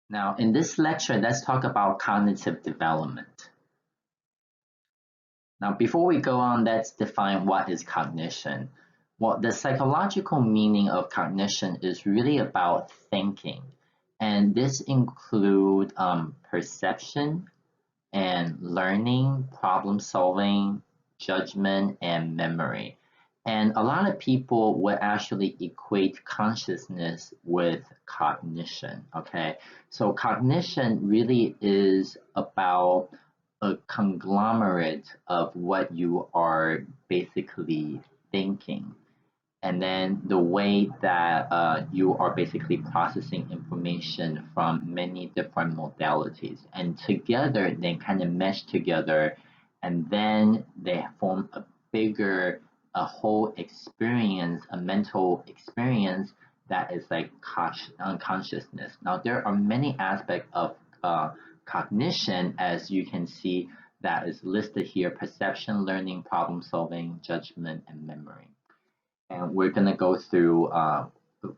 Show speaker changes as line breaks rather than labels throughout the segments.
Now, in this lecture, let's talk about cognitive development. Now, before we go on, let's define what is cognition. Well, the psychological meaning of cognition is really about thinking, and this includes perception and learning, problem solving, judgment, and memory. And a lot of people would actually equate consciousness with cognition. Okay, so cognition really is about a conglomerate of what you are basically thinking, and then the way that you are basically processing information from many different modalities, and together they kind of mesh together, and then they form a whole experience, a mental experience that is like unconsciousness. Now there are many aspects of cognition, as you can see, that is listed here: perception, learning, problem solving, judgment, and memory. And we're going to go through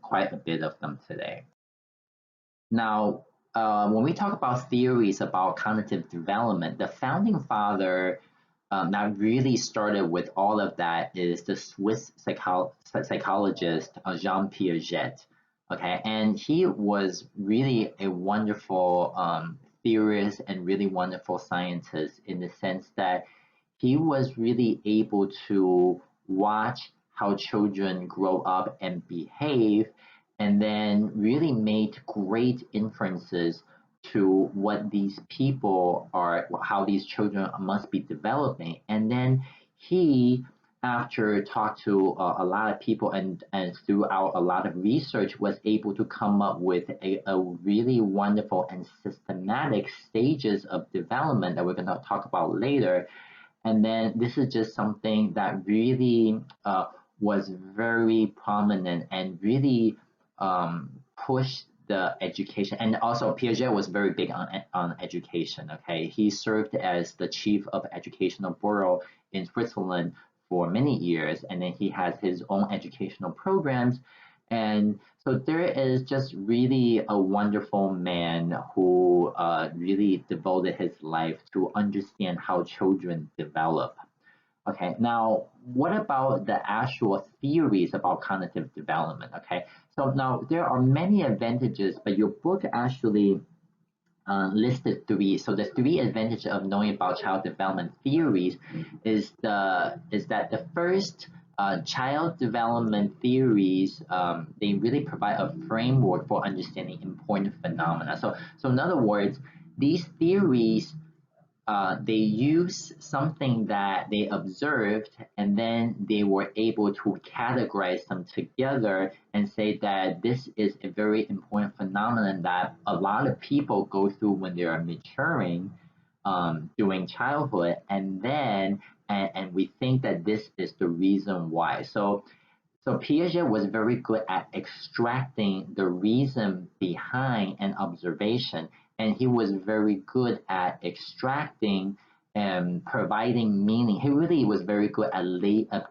quite a bit of them today. Now, when we talk about theories about cognitive development, the founding father that really started with all of that is the Swiss psychologist Jean Piaget. Okay, and he was really a wonderful theorist and really wonderful scientist, in the sense that he was really able to watch how children grow up and behave, and then really made great inferences to what these people are, how these children must be developing. And then he, after talked to a lot of people and throughout a lot of research, was able to come up with a really wonderful and systematic stages of development that we're going to talk about later. And then this is just something that really was very prominent and really pushed the education. And also Piaget was very big on education. Okay, he served as the chief of educational bureau in Switzerland for many years, and then he has his own educational programs. And so there is just really a wonderful man who really devoted his life to understand how children develop. Okay, now what about the actual theories about cognitive development? Okay, so now there are many advantages, but your book actually listed three. So the three advantages of knowing about child development theories is that the first child development theories, they really provide a framework for understanding important phenomena. So in other words, these theories, they use something that they observed, and then they were able to categorize them together and say that this is a very important phenomenon that a lot of people go through when they are maturing during childhood, and then and we think that this is the reason why. So Piaget was very good at extracting the reason behind an observation, and he was very good at extracting and providing meaning. He really was very good at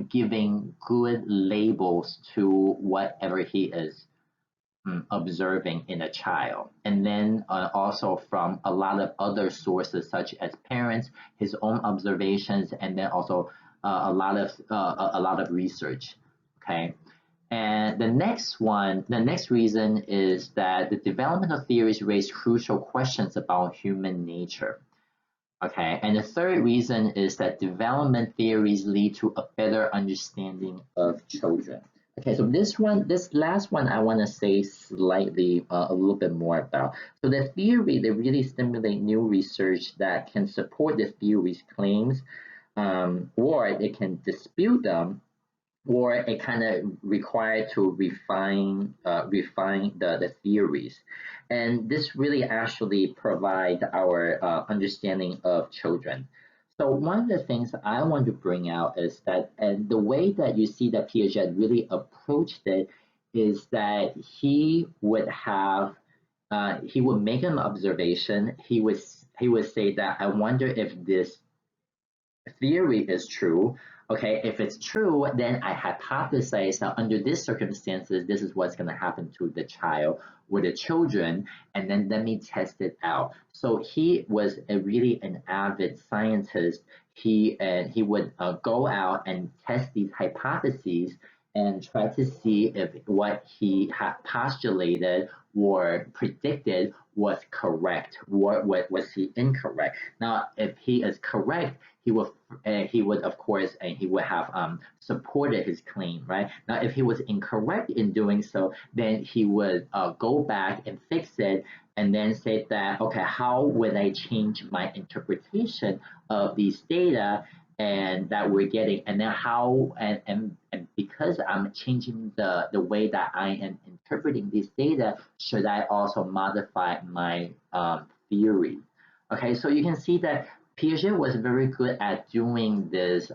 giving good labels to whatever he is observing in a child. And then also from a lot of other sources, such as parents, his own observations, and then also a lot of research. Okay. And the next reason is that the developmental theories raise crucial questions about human nature. Okay, and the third reason is that development theories lead to a better understanding of children. Okay, so this last one, I want to say slightly a little bit more about. So the theory, they really stimulate new research that can support the theory's claims, or it can dispute them, or it kind of required to refine the theories. And this really actually provide our understanding of children. So one of the things I want to bring out is that, and the way that you see that Piaget really approached it, is that he would make an observation. He would say that, I wonder if this theory is true. Okay, if it's true, then I hypothesize that under these circumstances, this is what's going to happen to the child or the children, and then let me test it out. So he was really an avid scientist. He would go out and test these hypotheses and try to see if what he had postulated or predicted was correct, or what was he incorrect. Now, if he is correct, he would of course he would have supported his claim, right? Now, if he was incorrect in doing so, then he would go back and fix it, and then say that, okay, how would I change my interpretation of these data and that we're getting, and then how and because I'm changing the way that I am interpreting these data, should I also modify my theory? Okay, so you can see that Piaget was very good at doing this,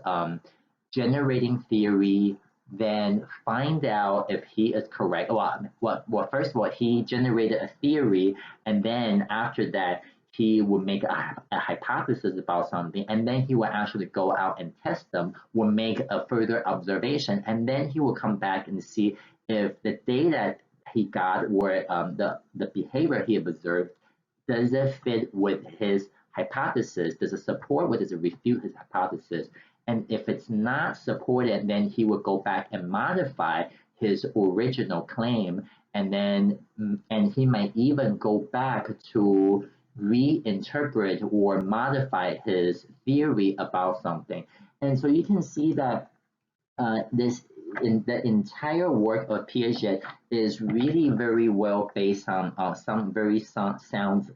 generating theory, then find out if he is correct. Well, first of all, he generated a theory, and then after that, he would make a hypothesis about something, and then he would actually go out and test them, would make a further observation, and then he will come back and see if the data he got or the behavior he observed, does it fit with his hypothesis? Does it support or does it refute his hypothesis? And if it's not supported, then he will go back and modify his original claim, and then and he might even go back to reinterpret or modify his theory about something. And so you can see that this in the entire work of Piaget is really very well based on some very sound science.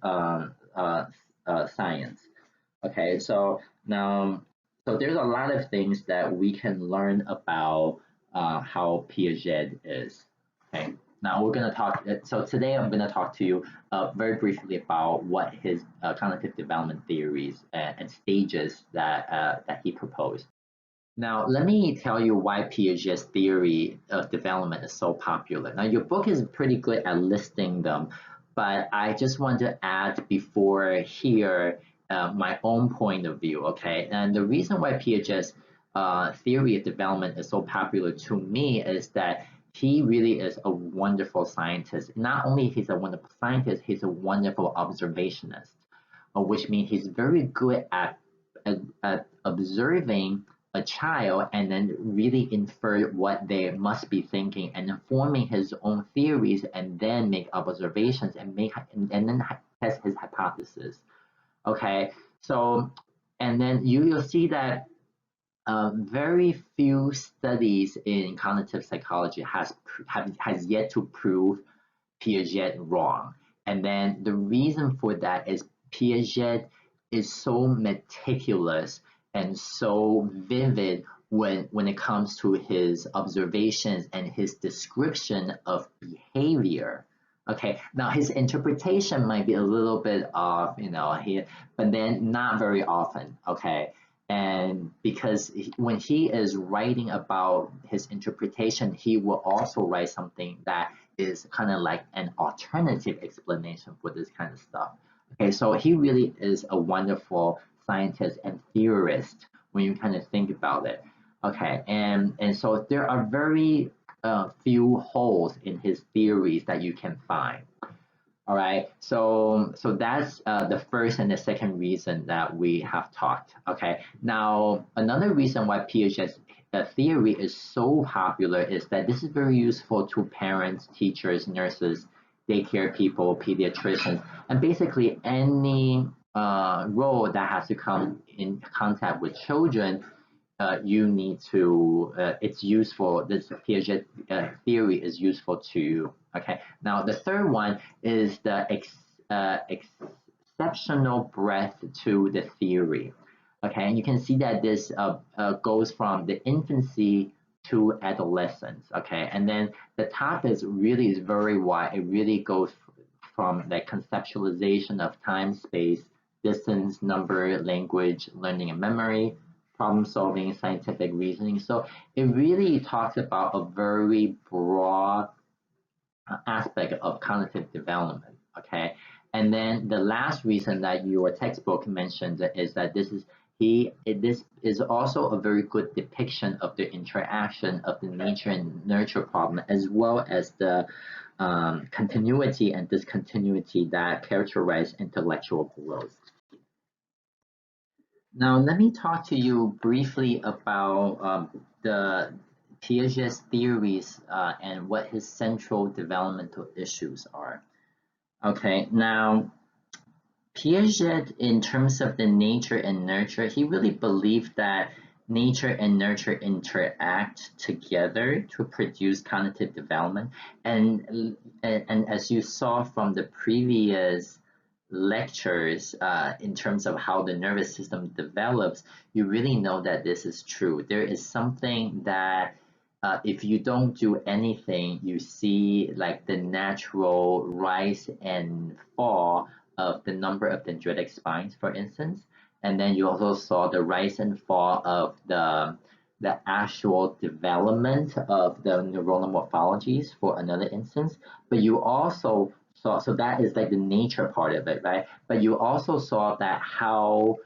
Okay, so now, so there's a lot of things that we can learn about how Piaget is. Okay, now we're gonna talk. So today I'm gonna talk to you very briefly about what his cognitive development theories and stages that he proposed. Now, let me tell you why Piaget's theory of development is so popular. Now, your book is pretty good at listing them, but I just want to add before here my own point of view, okay? And the reason why Piaget's theory of development is so popular to me is that he really is a wonderful scientist. Not only he's a wonderful scientist, he's a wonderful observationist, which means he's very good at observing a child and then really infer what they must be thinking and then forming his own theories and then make observations and and then test his hypothesis. Okay, so and then you'll see that very few studies in cognitive psychology has yet to prove Piaget wrong. And then the reason for that is Piaget is so meticulous and so vivid when it comes to his observations and his description of behavior. Okay, now his interpretation might be a little bit off, but then not very often. Okay, and because when he is writing about his interpretation, he will also write something that is kind of like an alternative explanation for this kind of stuff. Okay, so he really is a wonderful scientist and theorist when you kind of think about it. Okay, and so there are very few holes in his theories that you can find. All right, so that's the first and the second reason that we have talked. Okay, now another reason why Piaget's theory is so popular is that this is very useful to parents, teachers, nurses, daycare people, pediatricians, and basically any role that has to come in contact with children. You need to, it's useful, this Piaget theory is useful to you. Okay, now the third one is the exceptional breadth to the theory. Okay, and you can see that this goes from the infancy to adolescence. Okay, and then the top is very wide. It really goes from the conceptualization of time, space, distance, number, language, learning and memory, problem solving, scientific reasoning. So it really talks about a very broad aspect of cognitive development. Okay. And then the last reason that your textbook mentioned is that this is also a very good depiction of the interaction of the nature and nurture problem, as well as the continuity and discontinuity that characterize intellectual growth. Now, let me talk to you briefly about the Piaget's theories and what his central developmental issues are. Okay, now Piaget, in terms of the nature and nurture, he really believed that nature and nurture interact together to produce cognitive development. And as you saw from the previous lectures, in terms of how the nervous system develops, you really know that this is true. There is something that if you don't do anything, you see like the natural rise and fall of the number of dendritic spines, for instance. And then you also saw the rise and fall of the actual development of the neuronal morphologies for another instance. But you also saw, so that is like the nature part of it, right? But you also saw that how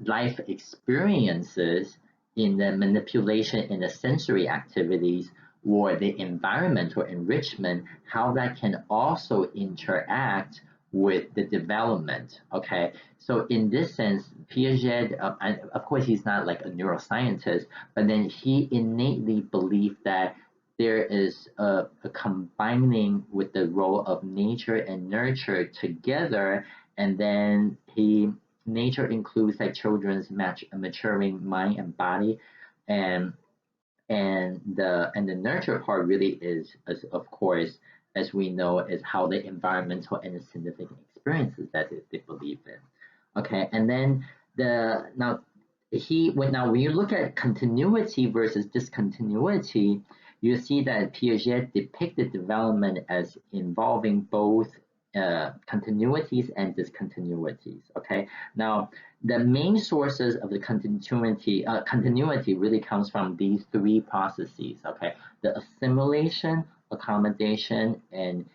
life experiences in the manipulation in the sensory activities or the environmental enrichment, how that can also interact with the development. Okay, so in this sense, Piaget, and of course, he's not like a neuroscientist, but then he innately believed that there is a combining with the role of nature and nurture together, and then nature includes like children's maturing mind and body, and the nurture part really is, as of course, as we know, is how the environmental and the significant experiences that they believe in. Okay, and then now when you look at continuity versus discontinuity, you see that Piaget depicted development as involving both continuities and discontinuities. Okay, now the main sources of the continuity really comes from these three processes. Okay, the assimilation, accommodation, and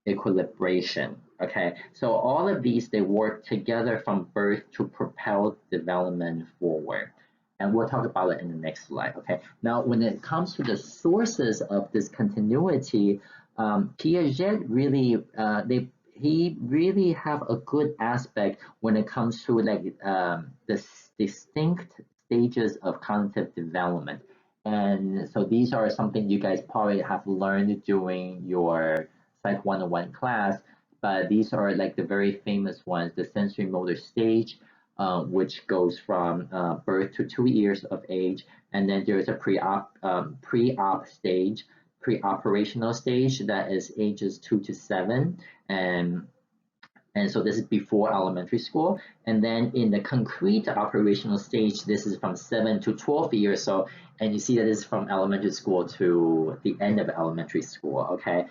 equilibration. Okay, so all of these, they work together from birth to propel development forward. And we'll talk about it in the next slide. Okay, now when it comes to the sources of this continuity, Piaget really he really have a good aspect when it comes to like the distinct stages of cognitive development. And so these are something you guys probably have learned during your Psych 101 class, but these are like the very famous ones: the sensory motor stage, which goes from birth to 2 years of age, and then there's a pre-op stage, pre-operational stage, that is ages 2 to 7, and so this is before elementary school. And then in the concrete operational stage, this is from 7 to 12 years old, and you see that this is from elementary school to the end of elementary school. Okay,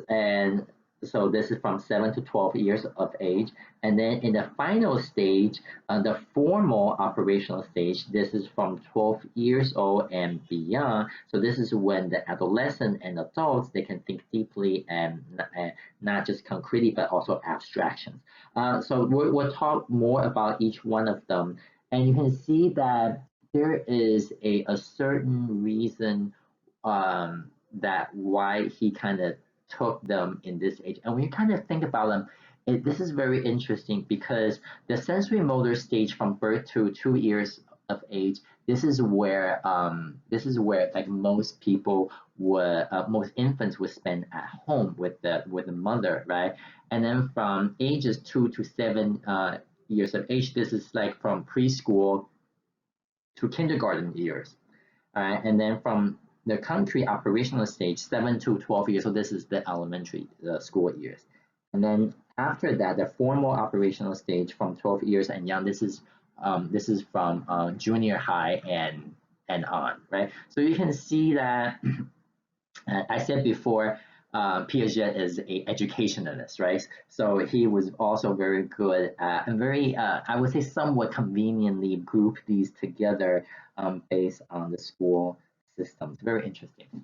and so this is from 7 to 12 years of age. And then in the final stage, the formal operational stage, this is from 12 years old and beyond. So this is when the adolescent and adults, they can think deeply and not just concretely, but also abstractions. So we'll talk more about each one of them. And you can see that there is a certain reason that why he kind of took them in this age. And when you kind of think about them, this is very interesting because the sensory motor stage from birth to 2 years of age, this is where like most people would most infants would spend at home with the mother, right? And then from ages 2 to 7 years of age, this is like from preschool to kindergarten years. All right, and then from the country operational stage, 7 to 12 years, so this is the elementary school years. And then after that, the formal operational stage from 12 years and young, this is from junior high and on, right? So you can see that I said before, Piaget is an educationalist, right? So he was also very good at, and very, I would say somewhat conveniently group these together based on the school systems. Very interesting.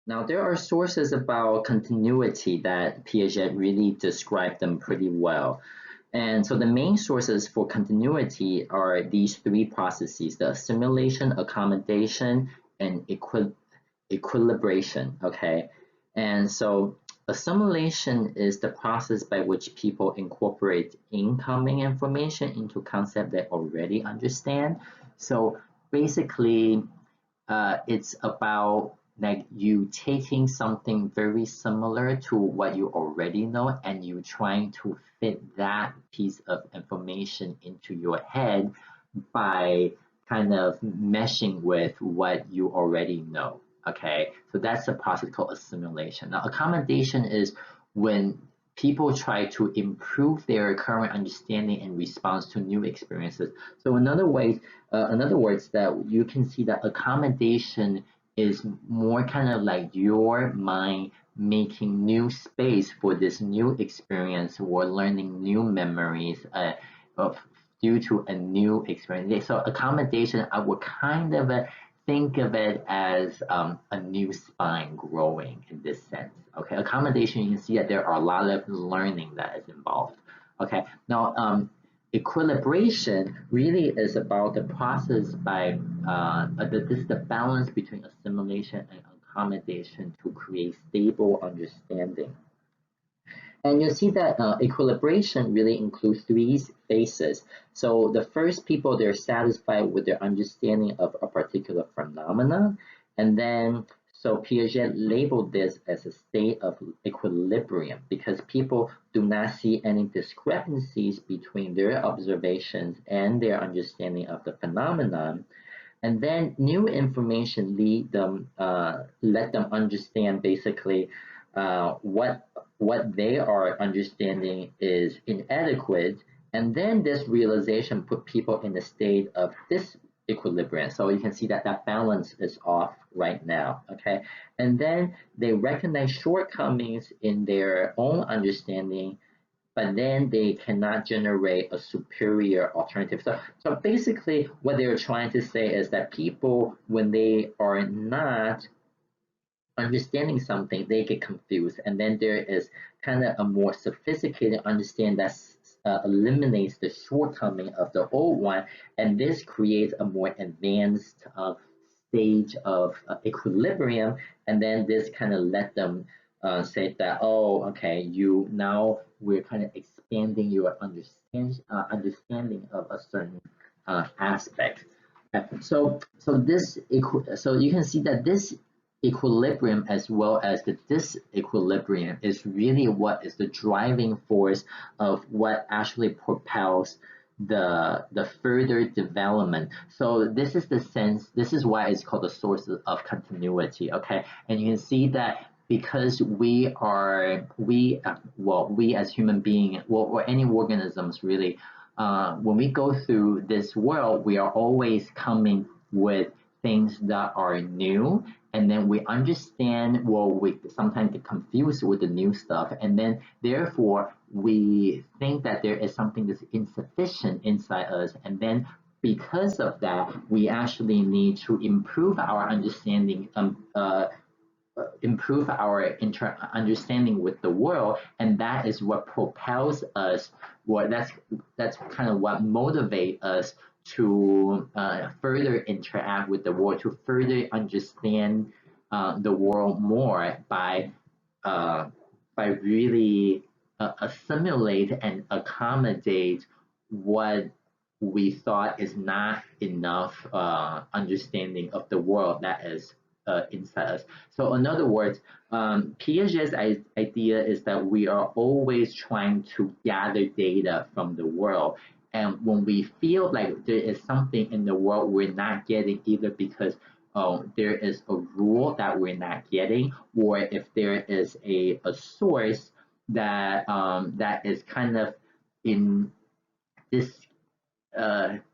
Now, there are sources about continuity that Piaget really described them pretty well. And so the main sources for continuity are these three processes: the assimilation, accommodation, and equilibration. Okay. And so assimilation is the process by which people incorporate incoming information into concept they already understand. So basically, it's about like you taking something very similar to what you already know and you trying to fit that piece of information into your head by kind of meshing with what you already know. Okay, so that's the process called assimilation. Now, accommodation is when people try to improve their current understanding in response to new experiences. So in other words, that you can see that accommodation is more kind of like your mind making new space for this new experience or learning new memories of due to a new experience. So accommodation, I would kind of think of it as a new spine growing in this sense. Okay, accommodation, you can see that there are a lot of learning that is involved. Okay, now equilibration really is about the process by this is the balance between assimilation and accommodation to create stable understanding. And you see that equilibration really includes three phases. So the first people, they're satisfied with their understanding of a particular phenomenon. And then, so Piaget labeled this as a state of equilibrium because people do not see any discrepancies between their observations and their understanding of the phenomenon. And then new information let them understand basically what they are understanding is inadequate, and then this realization put people in a state of disequilibrium. So you can see that that balance is off right now. Okay, and then they recognize shortcomings in their own understanding, but then they cannot generate a superior alternative. So basically, what they're trying to say is that people, when they are not understanding something, they get confused. And then there is kind of a more sophisticated understanding that eliminates the shortcoming of the old one. And this creates a more advanced stage of equilibrium. And then this kind of let them say that, oh, okay, we're kind of expanding your understanding of a certain aspect. So you can see that this equilibrium as well as the disequilibrium is really what is the driving force of what actually propels the further development. So this is why it's called the source of continuity. Okay, and you can see that because we as human beings, or any organisms really, when we go through this world, we are always coming with things that are new, and then we understand, we sometimes get confused with the new stuff, and then therefore we think that there is something that's insufficient inside us, and then because of that we actually need to improve our understanding, improve our understanding with the world, and that is what propels us. That's kind of what motivates us to further interact with the world, to further understand the world more uh, by really assimilate and accommodate what we thought is not enough understanding of the world that is inside us. So in other words, Piaget's idea is that we are always trying to gather data from the world. And when we feel like there is something in the world we're not getting, either because there is a rule that we're not getting, or if there is a source that is kind of in this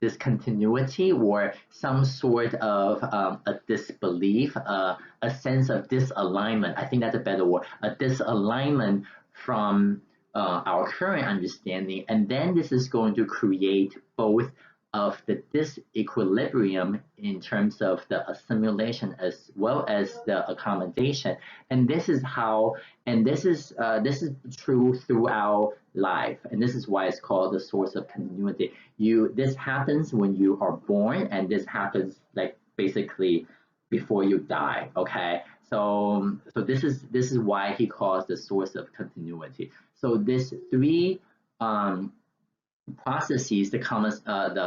discontinuity or some sort of a disbelief, a sense of disalignment. I think that's a better word, a disalignment from our current understanding. And then this is going to create both of the disequilibrium in terms of the assimilation as well as the accommodation. And this is how, and this is true throughout life, and this is why it's called the source of continuity. This happens when you are born, and this happens like basically before you die. Okay, so this is why he calls the source of continuity. So this three processes, the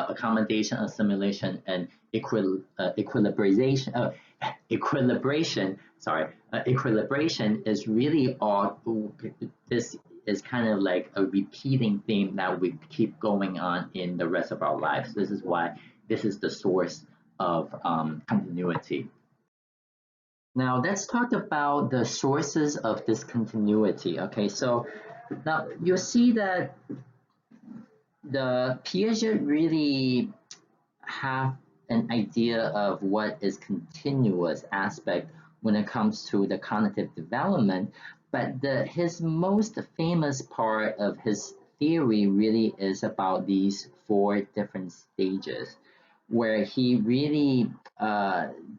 accommodation, assimilation, and equilibration. Equilibration is really all. This is kind of like a repeating theme that we keep going on in the rest of our lives. This is why this is the source of continuity. Now let's talk about the sources of discontinuity. Okay, so now you'll see that the Piaget really have an idea of what is continuous aspect when it comes to the cognitive development, but his most famous part of his theory really is about these four different stages, where he really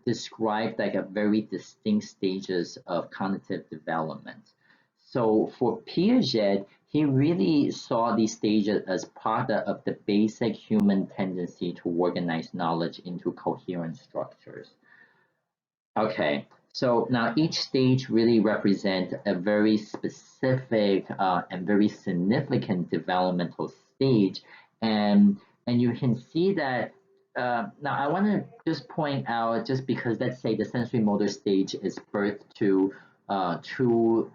described like a very distinct stages of cognitive development. So for Piaget, he really saw these stages as part of the basic human tendency to organize knowledge into coherent structures. Okay, so now each stage really represents a very specific and very significant developmental stage, and you can see that. Now I want to just point out, just because let's say the sensory motor stage is birth to 2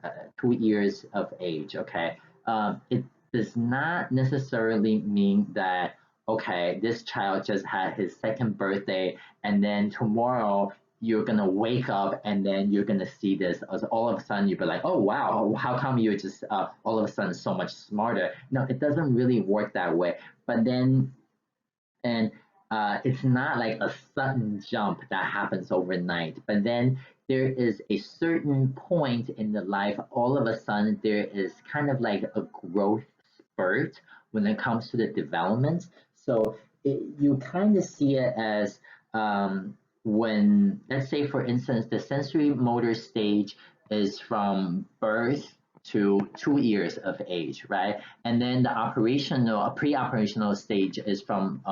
years of age. Okay, it does not necessarily mean that okay, this child just had his second birthday, and then tomorrow you're gonna wake up and then you're gonna see this as all of a sudden you'll be like, oh wow, how come you're just all of a sudden so much smarter? No, it doesn't really work that way. But then, and it's not like a sudden jump that happens overnight. But then there is a certain point in the life, all of a sudden there is kind of like a growth spurt when it comes to the development. So you kind of see it as when, let's say for instance, the sensory motor stage is from birth to 2 years of age, right? And then the pre-operational stage is from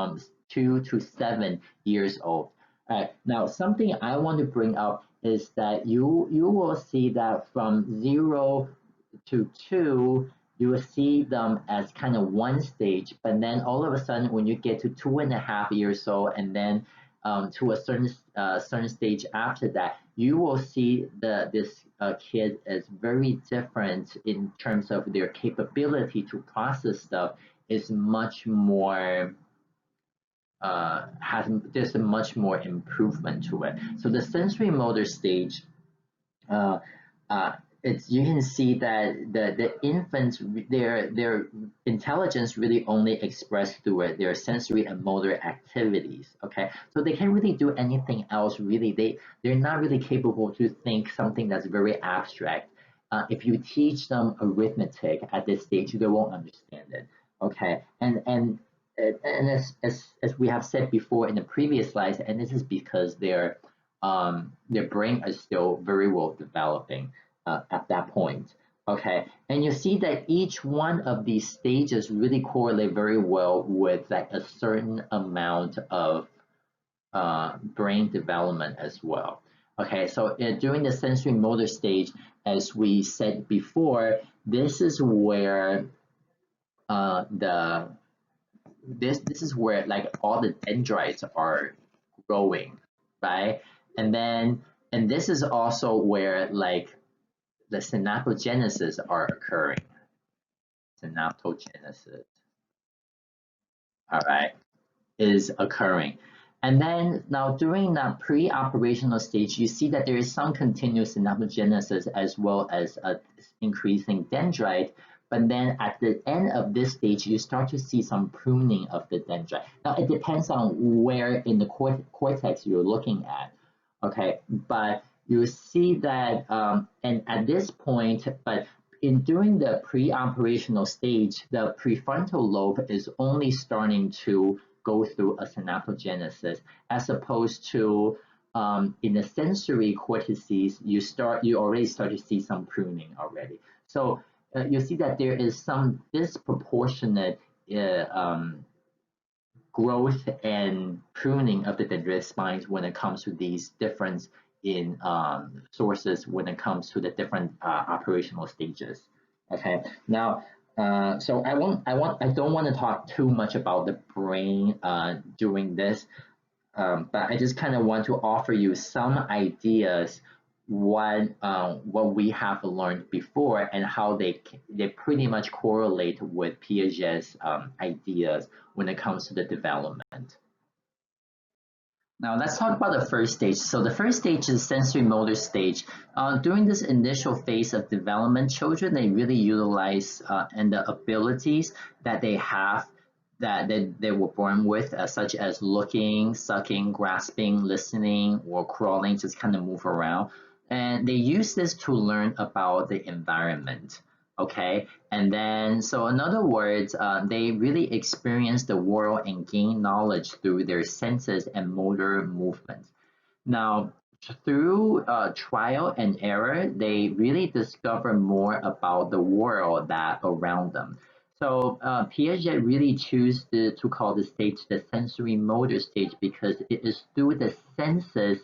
2 to 7 years old. All right. Now, something I want to bring up is that you will see that from 0 to 2, you will see them as kind of one stage, but then all of a sudden, when you get to 2.5 years old, and then to a certain stage after that, you will see this kid is very different in terms of their capability to process stuff is much more there's a much more improvement to it. So the sensory motor stage, uh, it's you can see that the infants their intelligence really only expressed through their sensory and motor activities. Okay, so they can't really do anything else. Really, they're not really capable to think something that's very abstract. If you teach them arithmetic at this stage, they won't understand it. Okay, and as we have said before in the previous slides, and this is because their brain is still very well developing at that point. Okay, and you see that each one of these stages really correlate very well with like a certain amount of brain development as well. Okay, so during the sensory motor stage, as we said before, this is where this is where like all the dendrites are growing, right? And this is also where like the synaptogenesis are occurring. Synaptogenesis, all right, is occurring. And then now during that pre-operational stage, you see that there is some continuous synaptogenesis as well as increasing dendrite. But then at the end of this stage, you start to see some pruning of the dendrite. Now it depends on where in the cortex you're looking at, okay? But you see that, and at this point, but during the pre-operational stage, the prefrontal lobe is only starting to go through a synaptogenesis, as opposed to in the sensory cortices, you already start to see some pruning already. So you see that there is some disproportionate growth and pruning of the dendritic spines when it comes to these difference in sources when it comes to the different operational stages. Okay, now so I don't want to talk too much about the brain during this, but I just kind of want to offer you some ideas what we have learned before and how they pretty much correlate with Piaget's ideas when it comes to the development. Now let's talk about the first stage. So the first stage is sensory motor stage. During this initial phase of development, children, they really utilize and the abilities that they have that they were born with, such as looking, sucking, grasping, listening, or crawling, just kind of move around. And they use this to learn about the environment. Okay, and then so in other words, they really experience the world and gain knowledge through their senses and motor movements. Now, through trial and error, they really discover more about the world that around them. So Piaget really chose to call the stage the sensory motor stage because it is through the senses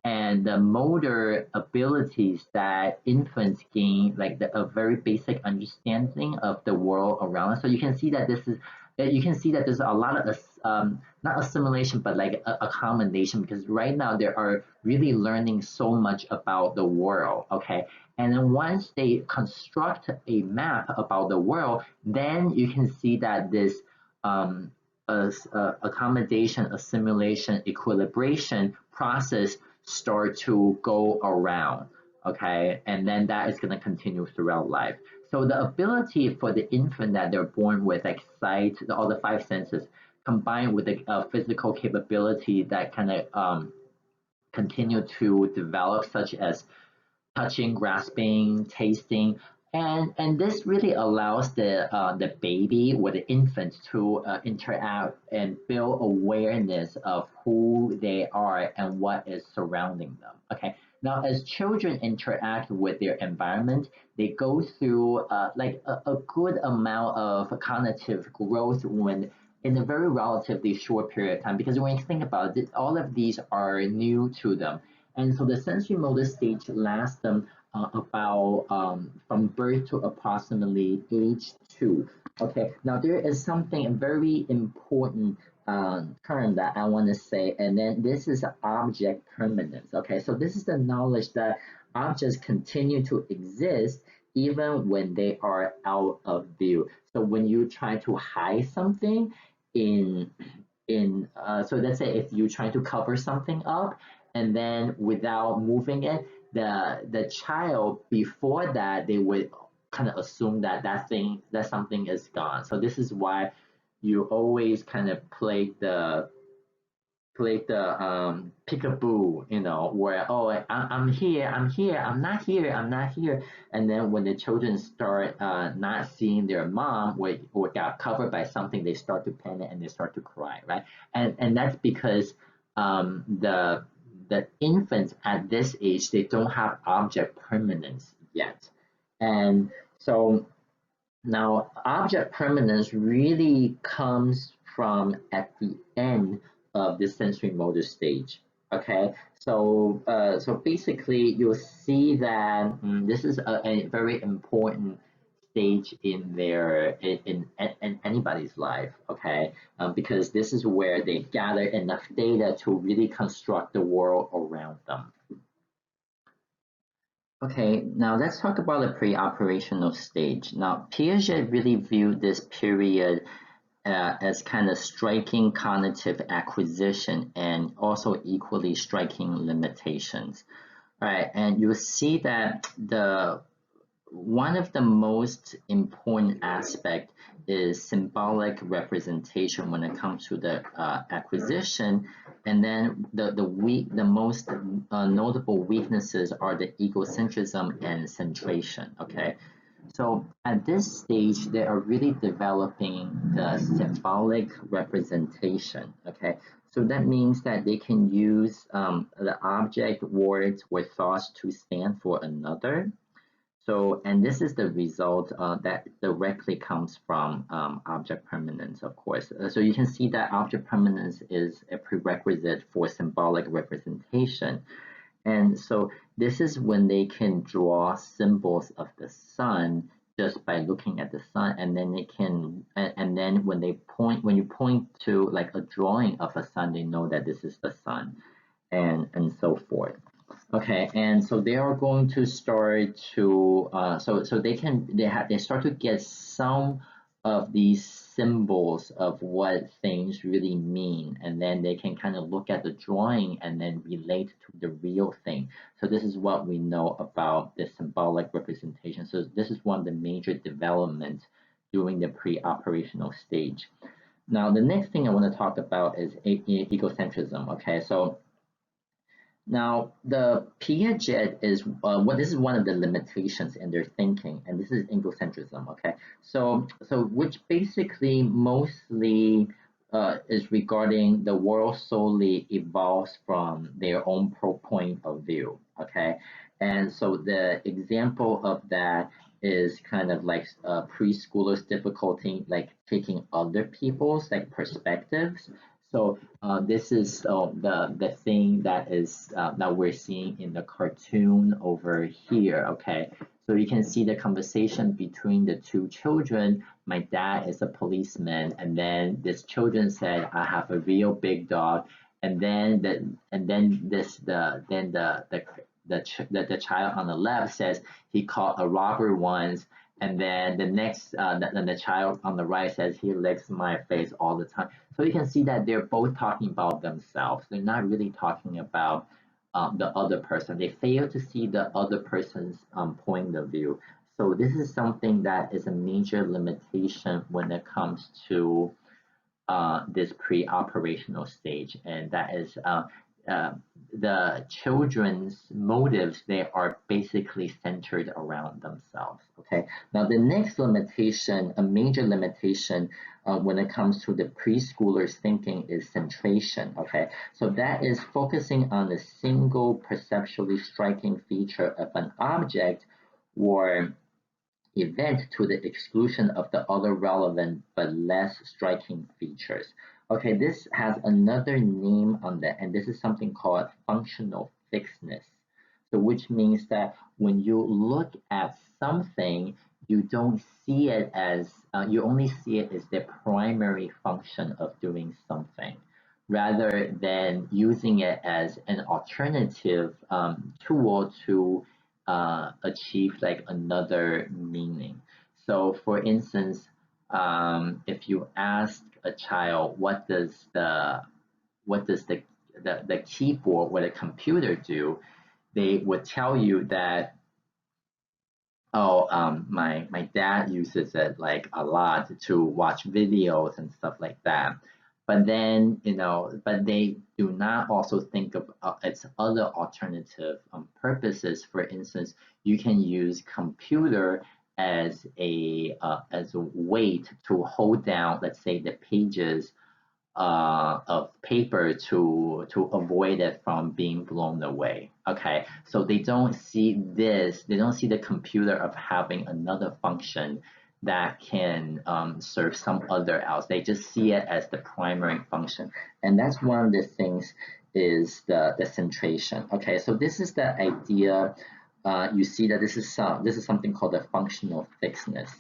and the motor abilities that infants gain like a very basic understanding of the world around us. So you can see that there's a lot of not assimilation but like a accommodation, because right now they are really learning so much about the world. Okay, and then once they construct a map about the world, then you can see that this accommodation, assimilation, equilibration process start to go around. Okay, and then that is going to continue throughout life. So the ability for the infant that they're born with, like sight, all the five senses, combined with the physical capability that kind of continue to develop, such as touching, grasping, tasting, and this really allows the baby or the infant to interact and build awareness of who they are and what is surrounding them. Okay. Now, as children interact with their environment, they go through like a good amount of cognitive growth when in a very relatively short period of time. Because when you think about it, all of these are new to them, and so the sensory motor stage lasts them about from birth to approximately age 2. Okay, now there is something very important term that I want to say, and then this is object permanence. Okay, so this is the knowledge that objects continue to exist even when they are out of view. So when you try to hide something so let's say if you try to cover something up and then without moving it, the child before that they would kind of assume that something is gone. So this is why you always kind of play the peekaboo, where I'm here, I'm here, I'm not here, I'm not here, and then when the children start not seeing their mom or got covered by something, they start to panic and they start to cry, right? And that's because the infants at this age, they don't have object permanence yet, and so now object permanence really comes from at the end of the sensory motor stage. Okay, so basically you'll see that this is a very important stage in in anybody's life. Okay, because this is where they gather enough data to really construct the world around them. Okay, now let's talk about the pre-operational stage. Now, Piaget really viewed this period as kind of striking cognitive acquisition and also equally striking limitations. All right, and you'll see that one of the most important aspect is symbolic representation when it comes to the acquisition, and then the most notable weaknesses are the egocentrism and centration. Okay, So at this stage, they are really developing the symbolic representation. Okay, so that means that they can use the object, words, or thoughts to stand for another. So, and this is the result that directly comes from object permanence, of course. So you can see that object permanence is a prerequisite for symbolic representation. And so this is when they can draw symbols of the sun just by looking at the sun, and then they can, and then when you point to like a drawing of a sun, they know that this is the sun, and so forth. Okay, and so they are going to start to so they start to get some of these symbols of what things really mean, and then they can kind of look at the drawing and then relate to the real thing. So this is what we know about the symbolic representation. So this is one of the major developments during the pre-operational stage. Now, the next thing I want to talk about is egocentrism. Okay, so now, the Piaget is this is one of the limitations in their thinking, and this is egocentrism. Okay, so which basically mostly is regarding the world solely evolves from their own point of view. Okay, and so the example of that is kind of like preschoolers' difficulty, like taking other people's like perspectives. So this is the thing that is that we're seeing in the cartoon over here. Okay, so you can see the conversation between the two children. My dad is a policeman, and then this children said, "I have a real big dog," and then the child on the left says he caught a robber once. And then the child on the right says he licks my face all the time. So you can see that they're both talking about themselves. They're not really talking about the other person. They fail to see the other person's point of view. So this is something that is a major limitation when it comes to this pre-operational stage, and that is uh, the children's motives. They are basically centered around themselves. Okay. Now the next limitation, a major limitation when it comes to the preschoolers thinking, is centration. Okay, so that is focusing on a single perceptually striking feature of an object or event to the exclusion of the other relevant but less striking features. Okay, this has another name on that, and this is something called functional fixedness. So which means that when you look at something, you don't see it as, you only see it as the primary function of doing something, rather than using it as an alternative tool to achieve like another meaning. So for instance, if you ask a child what does the keyboard or the computer do, they would tell you that, oh, my dad uses it like a lot to watch videos and stuff like that. But then, but they do not also think of its other alternative purposes. For instance, you can use computer as a weight to hold down, let's say, the pages of paper to avoid it from being blown away. Okay, so they don't see this, they don't see the computer of having another function that can serve some other else. They just see it as the primary function. And that's one of the things is the centration. Okay, so this is the idea. You see that this is something called the functional fixedness.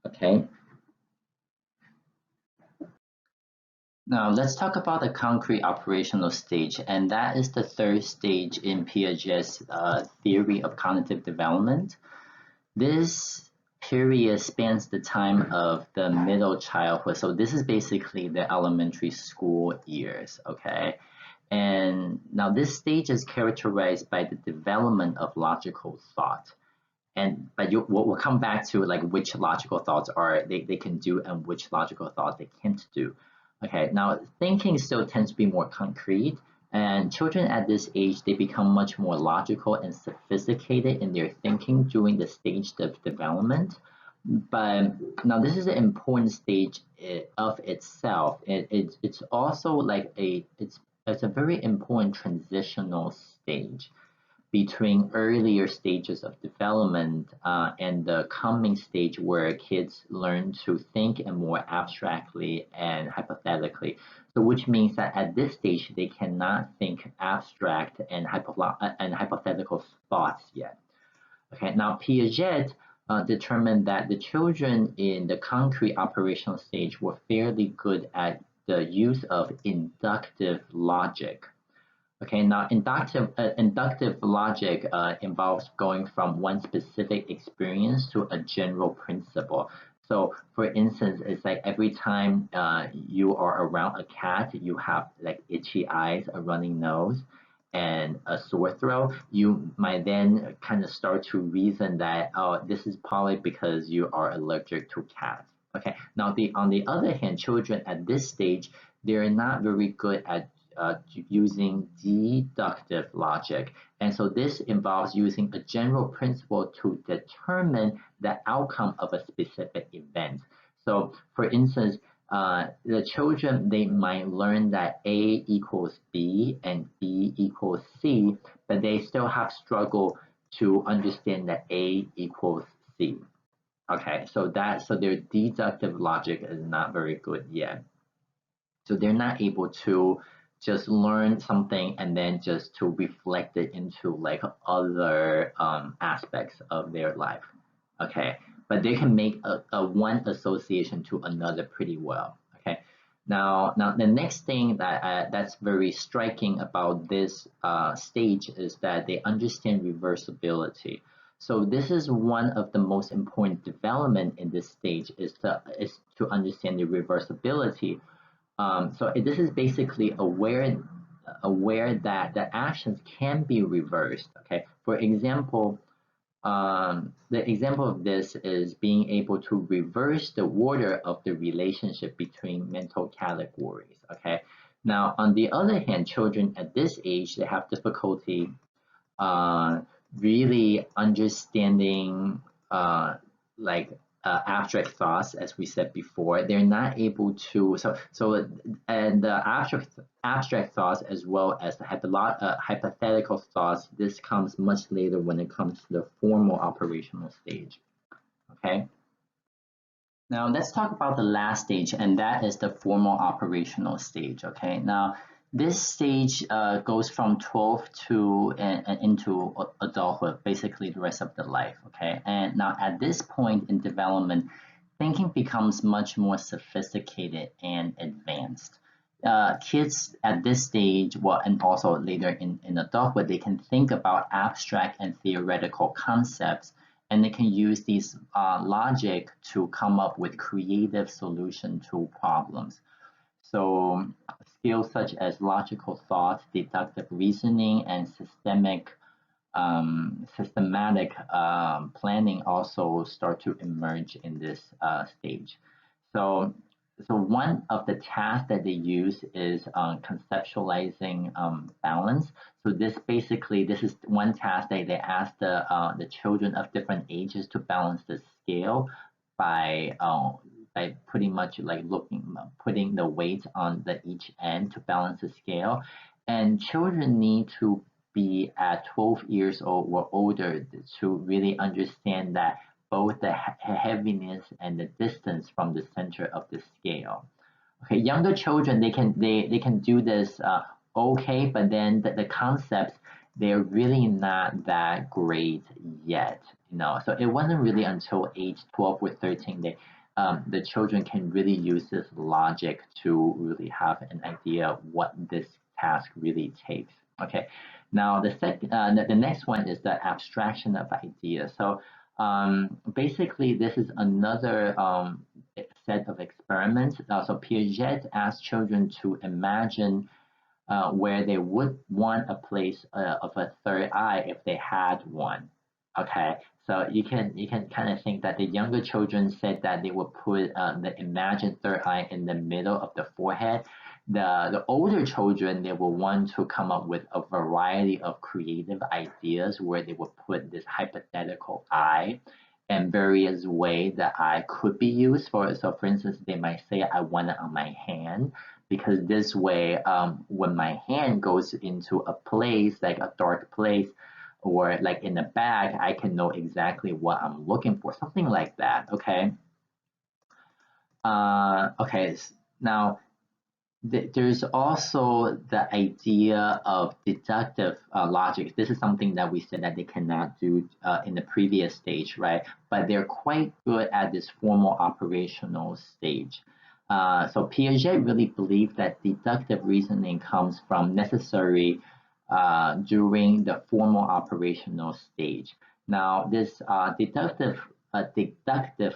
Okay. Now let's talk about the concrete operational stage, and that is the third stage in Piaget's theory of cognitive development. This period spans the time of the middle childhood. So this is basically the elementary school years, okay? And now this stage is characterized by the development of logical thought. But we'll come back to like which logical thoughts they can do and which logical thoughts they can't do. Okay, now thinking still tends to be more concrete, And children at this age, they become much more logical and sophisticated in their thinking during the stage of development. But now this is an important stage of itself. It's also like it's a very important transitional stage between earlier stages of development and the coming stage where kids learn to think in more abstractly and hypothetically. So, which means that at this stage they cannot think abstract and hypothetical thoughts yet. Okay, now Piaget determined that the children in the concrete operational stage were fairly good at the use of inductive logic. Okay, now inductive logic involves going from one specific experience to a general principle. So, for instance, it's like every time you are around a cat, you have like itchy eyes, a running nose, and a sore throat. You might then kind of start to reason that, oh, this is probably because you are allergic to cats. Okay, now on the other hand, children at this stage, they're not very good at using deductive logic. And so this involves using a general principle to determine the outcome of a specific event. So for instance, the children, they might learn that A equals B and B equals C, but they still have struggle to understand that A equals C. Okay, so their deductive logic is not very good yet. So they're not able to just learn something and then just to reflect it into like other aspects of their life. Okay, but they can make a one association to another pretty well. Okay, now the next thing that's very striking about this stage is that they understand reversibility. So this is one of the most important development in this stage is to understand the reversibility. So this is basically aware that the actions can be reversed. Okay, for example, the example of this is being able to reverse the order of the relationship between mental categories. Okay, now on the other hand, children at this age, they have difficulty uh, really understanding like abstract thoughts, as we said before. They're not able to and the abstract thoughts as well as the hypothetical thoughts. This comes much later when it comes to the formal operational stage. Okay. Now let's talk about the last stage, and that is the formal operational stage. Okay, now this stage goes from 12 to and into adulthood, basically the rest of the life. Okay, and now at this point in development, thinking becomes much more sophisticated and advanced. Kids at this stage, well, and also later in adulthood, they can think about abstract and theoretical concepts, and they can use these logic to come up with creative solution to problems. So skills such as logical thought, deductive reasoning, and systematic planning also start to emerge in this stage. So, so one of the tasks that they use is conceptualizing balance. So this is one task that they ask the children of different ages to balance the scale by pretty much like putting the weight on the each end to balance the scale. And children need to be at 12 years old or older to really understand that both the heaviness and the distance from the center of the scale. Okay, younger children, they can do this okay, but then the concepts, they're really not that great yet. So it wasn't really until age 12 or 13 that the children can really use this logic to really have an idea of what this task really takes. Okay, now the next one is the abstraction of ideas. So basically, this is another set of experiments. So Piaget asked children to imagine where they would want a place of a third eye if they had one. Okay, so you can kind of think that the younger children said that they would put the imagined third eye in the middle of the forehead. the older children, they will want to come up with a variety of creative ideas where they will put this hypothetical I and various ways that I could be used for. So for instance, they might say, I want it on my hand, because this way, when my hand goes into a place, like a dark place, or like in the bag, I can know exactly what I'm looking for, something like that, okay? Okay, now there's also the idea of deductive logic. This is something that we said that they cannot do in the previous stage, right? But they're quite good at this formal operational stage. So Piaget really believed that deductive reasoning comes from necessary during the formal operational stage. Now, this deductive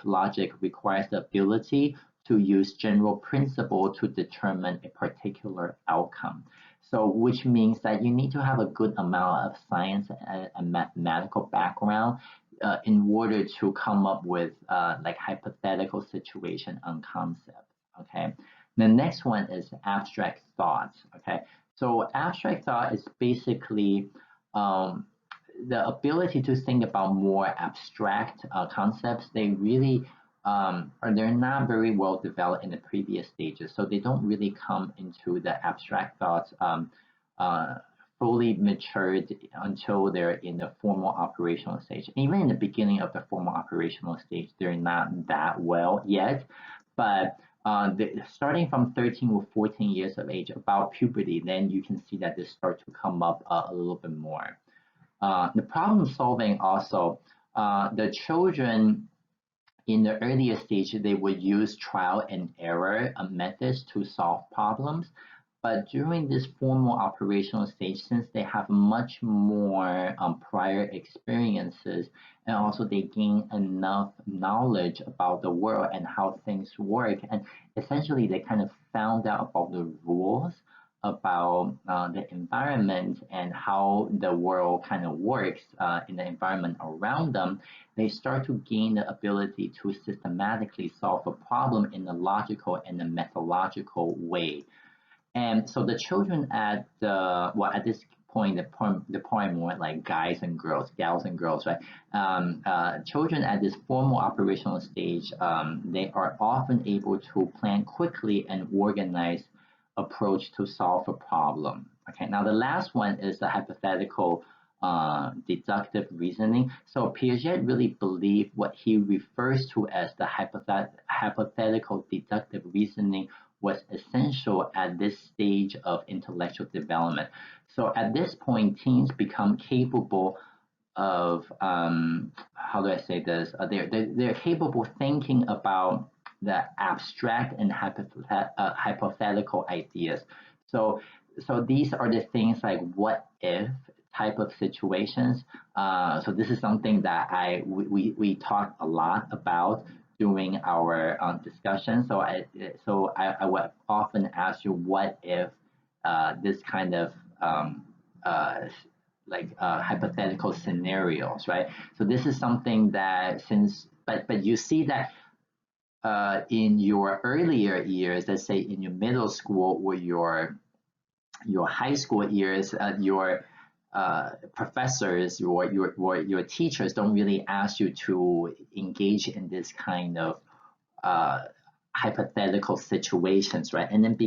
logic requires the ability to use general principle to determine a particular outcome. So, which means that you need to have a good amount of science and mathematical background in order to come up with like hypothetical situation and concepts. Okay. The next one is abstract thoughts. Okay. So abstract thought is basically the ability to think about more abstract concepts. They really they're not very well developed in the previous stages, so they don't really come into the abstract thoughts uh, fully matured until they're in the formal operational stage. Even in the beginning of the formal operational stage, they're not that well yet, but starting from 13 or 14 years of age, about puberty, then you can see that they start to come up a little bit more. The problem solving also, the children in the earlier stage, they would use trial and error methods to solve problems. But during this formal operational stage, since they have much more prior experiences, and also they gain enough knowledge about the world and how things work, and essentially they kind of found out about the rules about the environment and how the world kind of works in the environment around them, they start to gain the ability to systematically solve a problem in a logical and a methodological way. And so the children at this point, the point more like gals and girls, right? Children at this formal operational stage, they are often able to plan quickly and organize approach to solve a problem. Okay, now the last one is the hypothetical deductive reasoning. So Piaget really believed what he refers to as the hypothetical deductive reasoning was essential at this stage of intellectual development. So at this point, teens become capable of how do I say this? They're capable thinking about the abstract and hypothetical ideas. So these are the things like what if type of situations. So this is something that we talk a lot about during our discussion. So I would often ask you, what if this kind of hypothetical scenarios, right? So this is something that but you see that in your earlier years, let's say in your middle school or your high school years, your professors or your teachers don't really ask you to engage in this kind of uh, hypothetical situations, right? And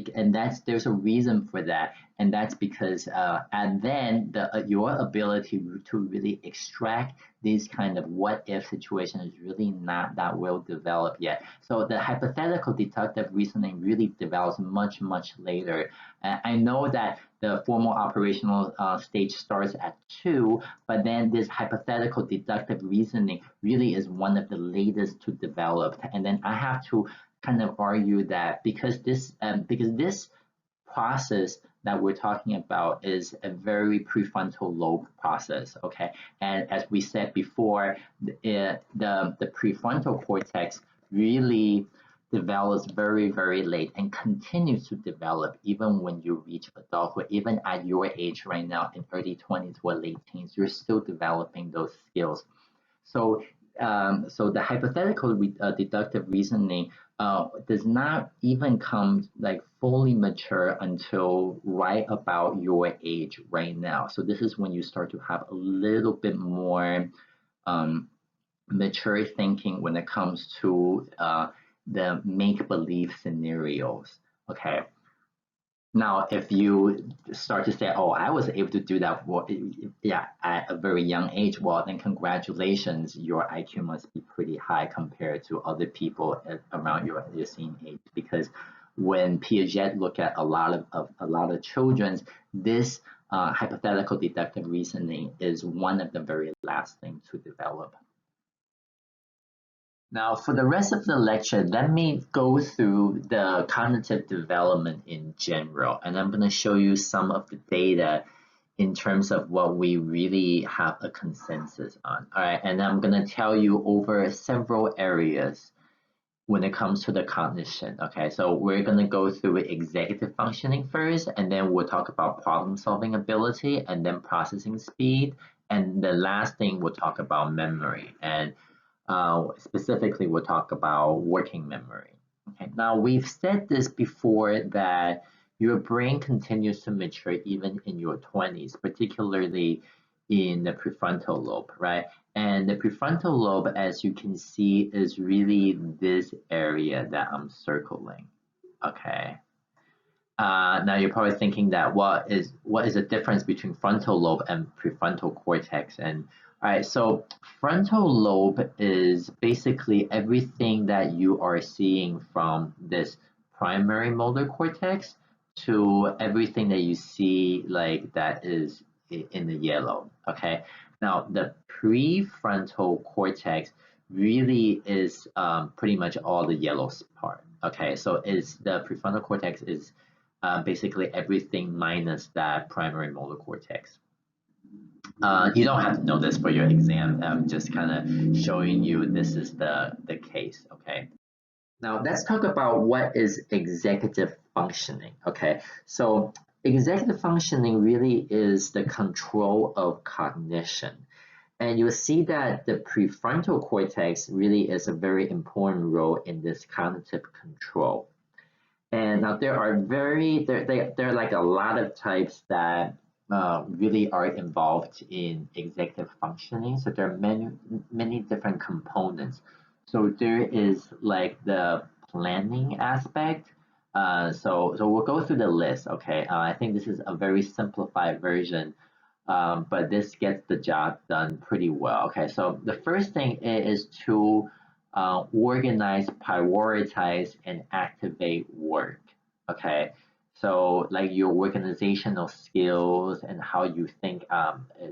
there's a reason for that, and that's because and then your ability to really extract these kind of what if situations is really not that well developed yet. So the hypothetical deductive reasoning really develops much later. And I know that the formal operational stage starts at 2, but then this hypothetical deductive reasoning really is one of the latest to develop. And then I have to kind of argue that because this process that we're talking about is a very prefrontal lobe process, okay? And as we said before, the prefrontal cortex really develops very late and continues to develop even when you reach adulthood. Even at your age right now in early 20s or late teens, you're still developing those skills. So so the hypothetical deductive reasoning does not even come like fully mature until right about your age right now. So this is when you start to have a little bit more um, mature thinking when it comes to the make believe scenarios. Okay. Now, if you start to say, "Oh, I was able to do that," well, yeah, at a very young age, well, then congratulations, your IQ must be pretty high compared to other people around your same age. Because when Piaget looked at a lot of children, this hypothetical deductive reasoning is one of the very last things to develop. Now, for the rest of the lecture, let me go through the cognitive development in general, and I'm going to show you some of the data in terms of what we really have a consensus on. All right, and I'm going to tell you over several areas when it comes to the cognition. Okay, so we're going to go through executive functioning first, and then we'll talk about problem solving ability, and then processing speed, and the last thing we'll talk about memory. And specifically, we'll talk about working memory. Okay, now we've said this before that your brain continues to mature even in your 20s, particularly in the prefrontal lobe, right? And the prefrontal lobe, as you can see, is really this area that I'm circling. Okay. Now you're probably thinking that what is the difference between frontal lobe and prefrontal cortex? And all right, so frontal lobe is basically everything that you are seeing from this primary motor cortex to everything that you see like that is in the yellow. Okay, now the prefrontal cortex really is pretty much all the yellow part. Okay, so is the prefrontal cortex is basically everything minus that primary motor cortex. You don't have to know this for your exam. I'm just kind of showing you this is the case, okay? Now let's talk about what is executive functioning, okay? So executive functioning really is the control of cognition. And you'll see that the prefrontal cortex really is a very important role in this cognitive control. And now there are like a lot of types that really are involved in executive functioning. So there are many different components. So there is like the planning aspect. So we'll go through the list. Okay, I think this is a very simplified version, but this gets the job done pretty well. Okay, so the first thing is to organize, prioritize, and activate work. Okay, so like your organizational skills and how you think,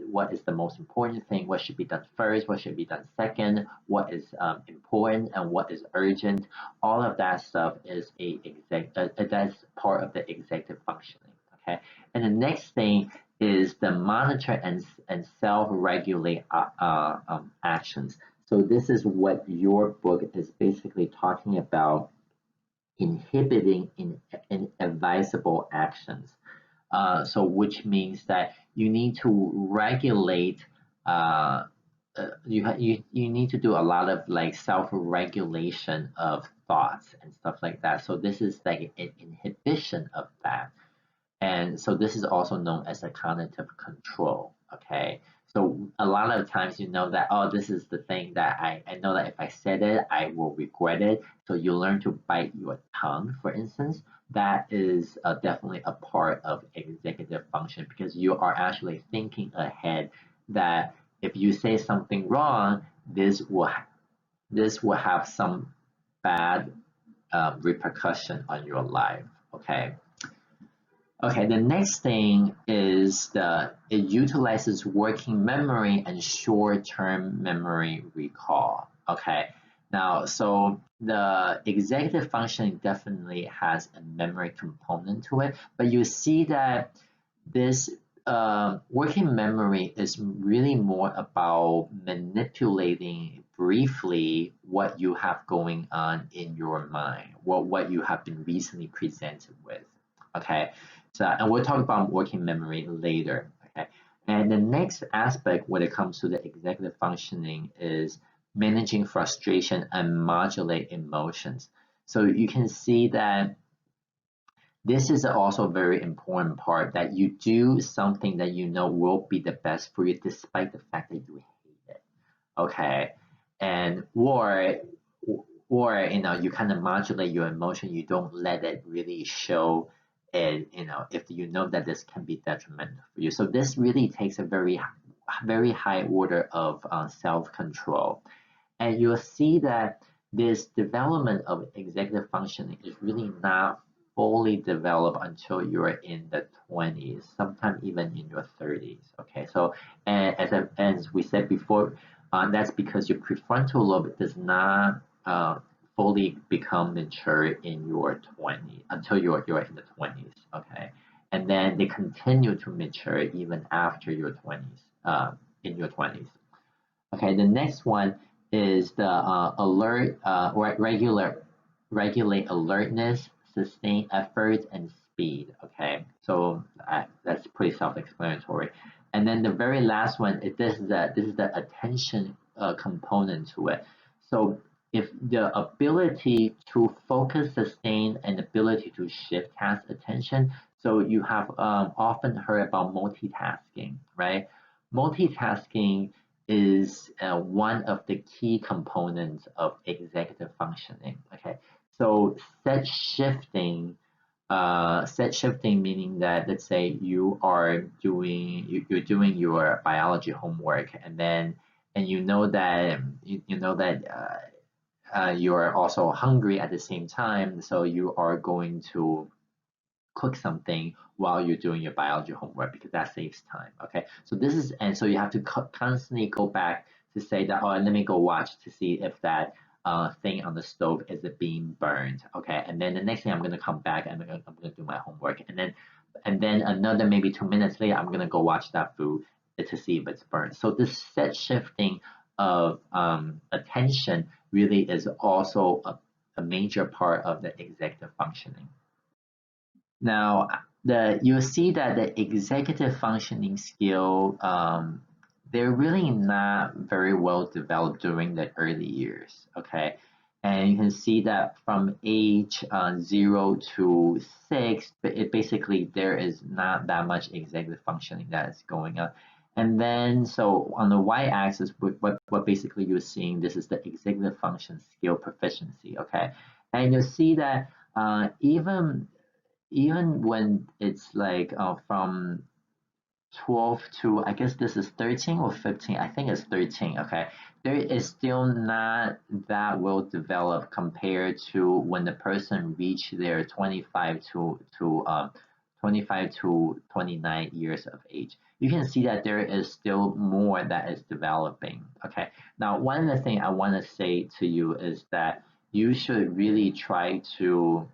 what is the most important thing, what should be done first, what should be done second, what is important and what is urgent. All of that stuff is that's part of the executive functioning. Okay, and the next thing is the monitor and self-regulate actions. So this is what your book is basically talking about, inhibiting inadvisable actions. So which means that you need to regulate, you need to do a lot of like self-regulation of thoughts and stuff like that. So this is like an inhibition of that. And so this is also known as a cognitive control, okay? So a lot of times you know that, oh, this is the thing that I know that if I said it, I will regret it. So you learn to bite your tongue, for instance. That is definitely a part of executive function because you are actually thinking ahead that if you say something wrong, this will have some bad repercussion on your life, okay? Okay, the next thing is it utilizes working memory and short-term memory recall. Okay, now so the executive functioning definitely has a memory component to it, but you see that this working memory is really more about manipulating briefly what you have going on in your mind, what you have been recently presented with. Okay, so and we'll talk about working memory later. Okay, and the next aspect when it comes to the executive functioning is managing frustration, and modulate emotions. So you can see that this is also a very important part, that you do something that you know will be the best for you despite the fact that you hate it. Okay. And or you kind of modulate your emotion, you don't let it really show it, if you know that this can be detrimental for you. So this really takes a very high order of self-control. And you'll see that this development of executive functioning is really not fully developed until you're in the 20s, sometimes even in your 30s. Okay, so and as we said before, that's because your prefrontal lobe does not fully become mature in your 20s until you're in the 20s. Okay, and then they continue to mature even after your 20s, in your 20s. Okay, the next one is the regulate alertness, sustain effort, and speed. Okay, so that's pretty self-explanatory. And then the very last one is this is the attention component to it. So if the ability to focus, sustain, and ability to shift task attention. So you have often heard about multitasking, right? Multitasking is one of the key components of executive functioning. Okay, so set shifting meaning that, let's say you're doing your biology homework, and you're also hungry at the same time, so you are going to cook something while you're doing your biology homework because that saves time. Okay, so so you have to constantly go back to say that, oh, let me go watch to see if that thing on the stove is it being burned. Okay, and then the next thing I'm gonna come back and I'm gonna do my homework, and then another maybe 2 minutes later I'm gonna go watch that food to see if it's burned. So this set shifting of attention really is also a major part of the executive functioning. Now, you'll see that the executive functioning skill, they're really not very well developed during the early years. Okay, and you can see that from age 0 to 6, basically there is not that much executive functioning that is going on. And then, so on the y-axis, what basically you're seeing, this is the executive function skill proficiency. Okay, and you'll see that even when it's like from 12 to, I guess this is 13 or 15, I think it's 13. Okay, there is still not that well developed compared to when the person reach their 25 to 29 years of age. You can see that there is still more that is developing. Okay, now one of the things I want to say to you is that you should really try to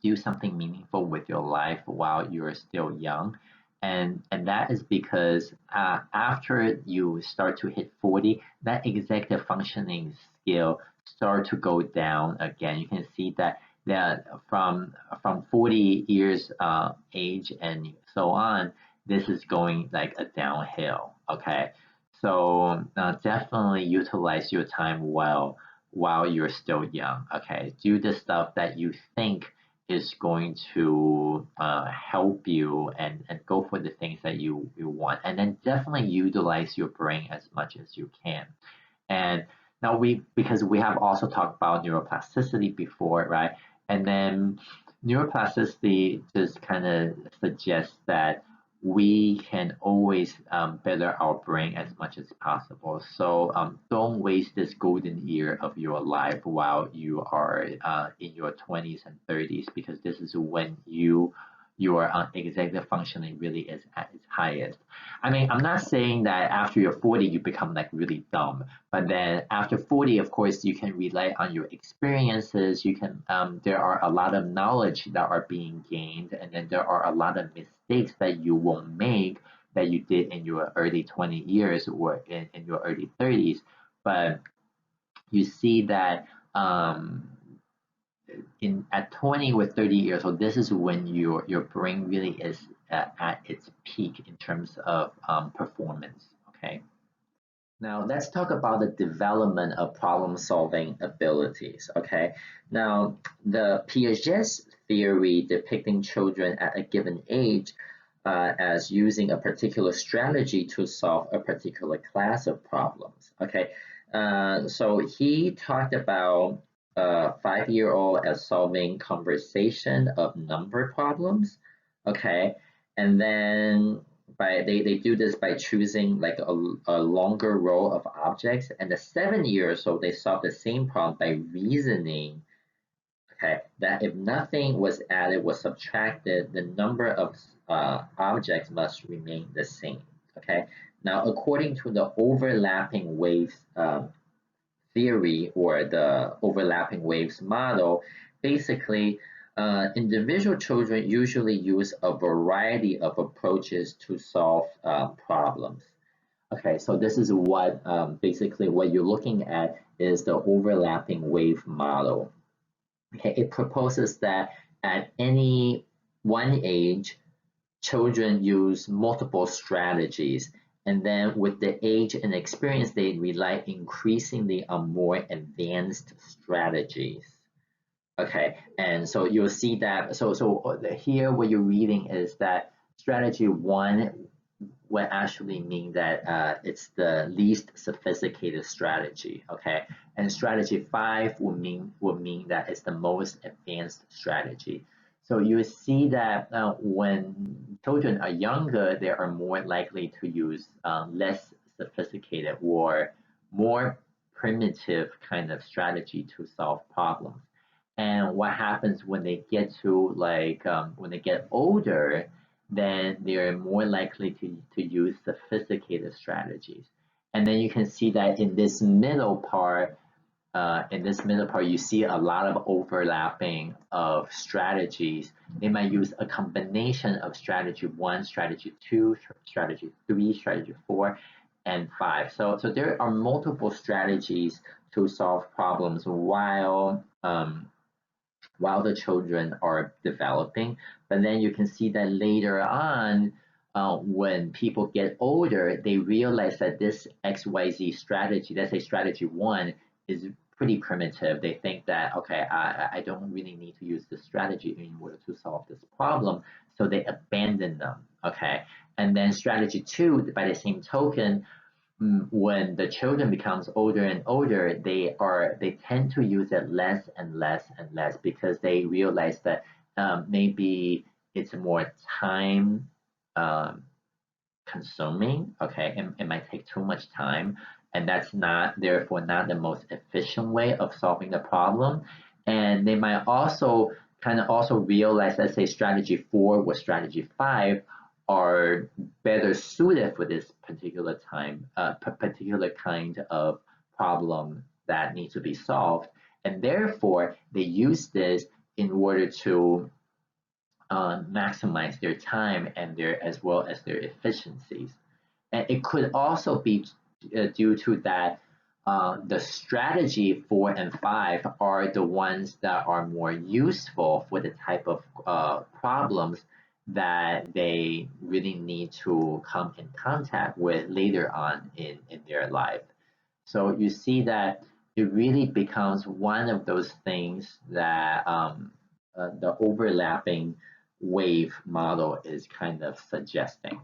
do something meaningful with your life while you're still young. And that is because after you start to hit 40, that executive functioning skill start to go down again. You can see that from 40 years age and so on, this is going like a downhill. Okay, so definitely utilize your time well while you're still young. Okay, do the stuff that you think is going to help you, and go for the things that you want, and then definitely utilize your brain as much as you can. And now because we have also talked about neuroplasticity before, right? And then neuroplasticity just kind of suggests that we can always better our brain as much as possible. So don't waste this golden year of your life while you are in your 20s and 30s, because this is when your executive functioning really is at its highest. I mean, I'm not saying that after you're 40 you become like really dumb, but then after 40, of course, you can rely on your experiences. There are a lot of knowledge that are being gained, and then there are a lot of mistakes that you won't make that you did in your early 20 years or in your early 30s. But you see that in at 20 or 30 years old, this is when your brain really is at its peak in terms of performance. Okay. Now let's talk about the development of problem-solving abilities. Okay. Now the Piaget's theory depicting children at a given age as using a particular strategy to solve a particular class of problems. Okay. So he talked about a 5-year-old as solving conversation of number problems. Okay. And then they do this by choosing like a longer row of objects, and the 7 years old they solve the same problem by reasoning, okay, that if nothing was added was subtracted, the number of objects must remain the same. Okay, now according to the overlapping waves theory or the overlapping waves model, basically individual children usually use a variety of approaches to solve problems. Okay, so this is what basically what you're looking at is the overlapping wave model. Okay, it proposes that at any one age, children use multiple strategies, and then with the age and experience, they rely increasingly on more advanced strategies. Okay, and so you'll see that. So here, what you're reading is that strategy one would actually mean that it's the least sophisticated strategy. Okay, and strategy five would mean that it's the most advanced strategy. So you see that when children are younger, they are more likely to use less sophisticated or more primitive kind of strategy to solve problems. And what happens when they get to like when they get older, then they're more likely to use sophisticated strategies. And then you can see that in this middle part, you see a lot of overlapping of strategies. They might use a combination of strategy one, strategy two, strategy three, strategy four, and five. So there are multiple strategies to solve problems while the children are developing. But then you can see that later on, when people get older, they realize that this XYZ strategy, let's say strategy one, is pretty primitive. They think that, okay, I don't really need to use this strategy in order to solve this problem. So they abandon them. Okay. And then strategy two, by the same token, when the children becomes older and older, they tend to use it less and less and less because they realize that maybe it's more time um, consuming. Okay, it might take too much time, and that's not therefore not the most efficient way of solving the problem. And they might also kind of also realize, let's say strategy four or strategy five are better suited for this particular time, particular kind of problem that needs to be solved, and therefore they use this in order to maximize their time and their as well as their efficiencies. And it could also be due to that the strategy four and five are the ones that are more useful for the type of problems that they really need to come in contact with later on in their life. So you see that it really becomes one of those things that the overlapping wave model is kind of suggesting.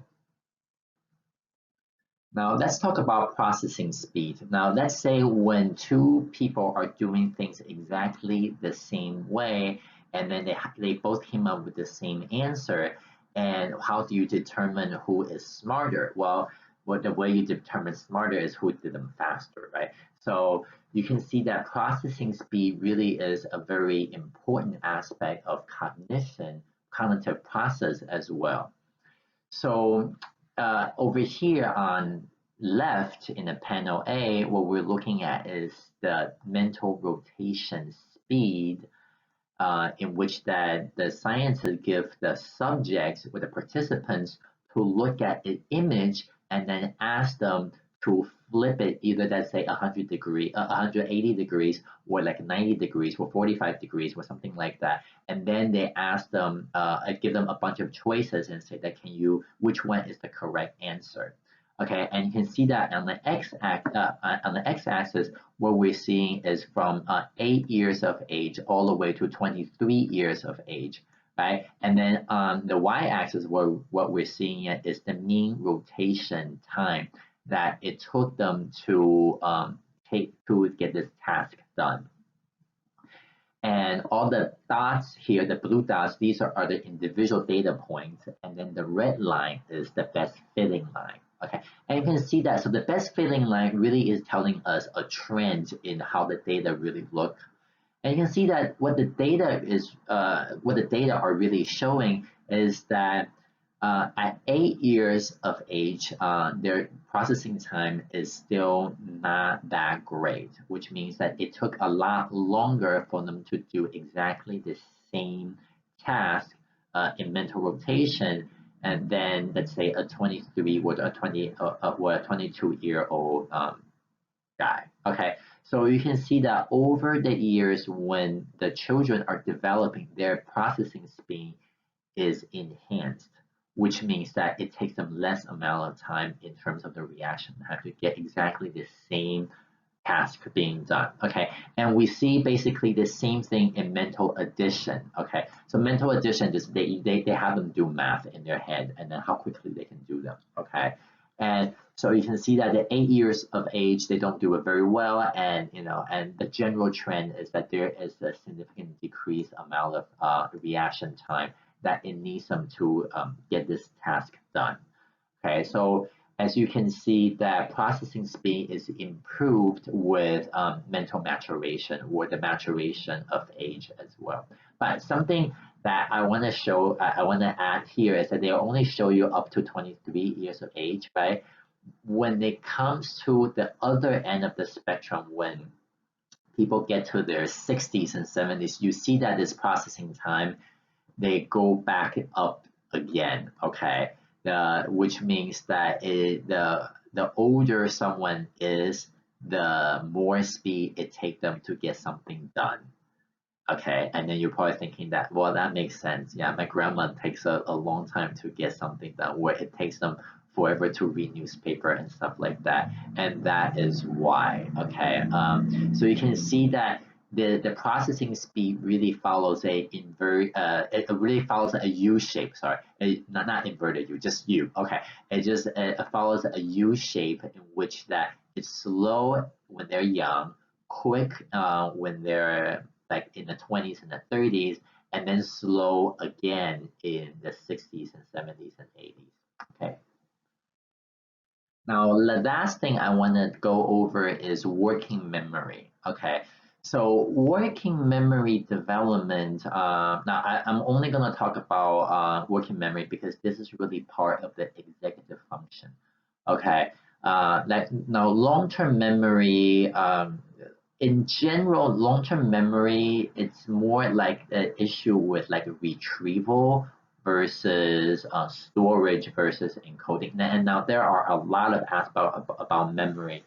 Now let's talk about processing speed. Now let's say when two people are doing things exactly the same way, and then they both came up with the same answer, and how do you determine who is smarter? Well, the way you determine smarter is who did them faster, right? So you can see that processing speed really is a very important aspect of cognitive process as well. So over here on left in the panel A, what we're looking at is the mental rotation speed, in which that the scientists give the subjects or the participants to look at an image and then ask them to flip it either let's say 180 degrees or like 90 degrees or 45 degrees or something like that. And then they ask them, I give them a bunch of choices and say that which one is the correct answer. Okay, and you can see that on the x-axis, what we're seeing is from 8 years of age all the way to 23 years of age, right? And then on the y-axis, what we're seeing is the mean rotation time that it took them to get this task done. And all the dots here, the blue dots, these are the individual data points. And then the red line is the best fitting line. Okay, and you can see that. So the best fitting line really is telling us a trend in how the data really look. And you can see that what the data are really showing is that at 8 years of age, their processing time is still not that great, which means that it took a lot longer for them to do exactly the same task in mental rotation, and then let's say a 23 or a 22-year-old guy. Okay, so you can see that over the years, when the children are developing, their processing speed is enhanced, which means that it takes them less amount of time in terms of the reaction time to get exactly the same task being done. Okay, and we see basically the same thing in mental addition. Okay, so mental addition is they have them do math in their head and then how quickly they can do them. Okay, and so you can see that at 8 years of age they don't do it very well, and and the general trend is that there is a significant decreased amount of reaction time that it needs them to get this task done. Okay, so as you can see, that processing speed is improved with mental maturation or the maturation of age as well. But something that I want to show, I want to add here is that they only show you up to 23 years of age, right? When it comes to the other end of the spectrum, when people get to their 60s and 70s, you see that this processing time they go back up again, okay? Which means that the older someone is, the more speed it takes them to get something done, okay? And then you're probably thinking that, well, that makes sense. Yeah, my grandma takes a long time to get something done, where it takes them forever to read newspaper and stuff like that. And that is why, okay? So you can see that the processing speed really follows it really follows a U shape. Sorry, not inverted U, just U. Okay, it follows a U shape in which that it's slow when they're young, quick when they're like in the 20s and the 30s, and then slow again in the 60s and 70s and 80s. Okay. Now, the last thing I want to go over is working memory. Okay, so working memory development. Now, I'm only going to talk about working memory because this is really part of the executive function. Okay, now long-term memory. In general, long-term memory, it's more like an issue with like retrieval versus storage versus encoding. And now there are a lot of aspects about memory.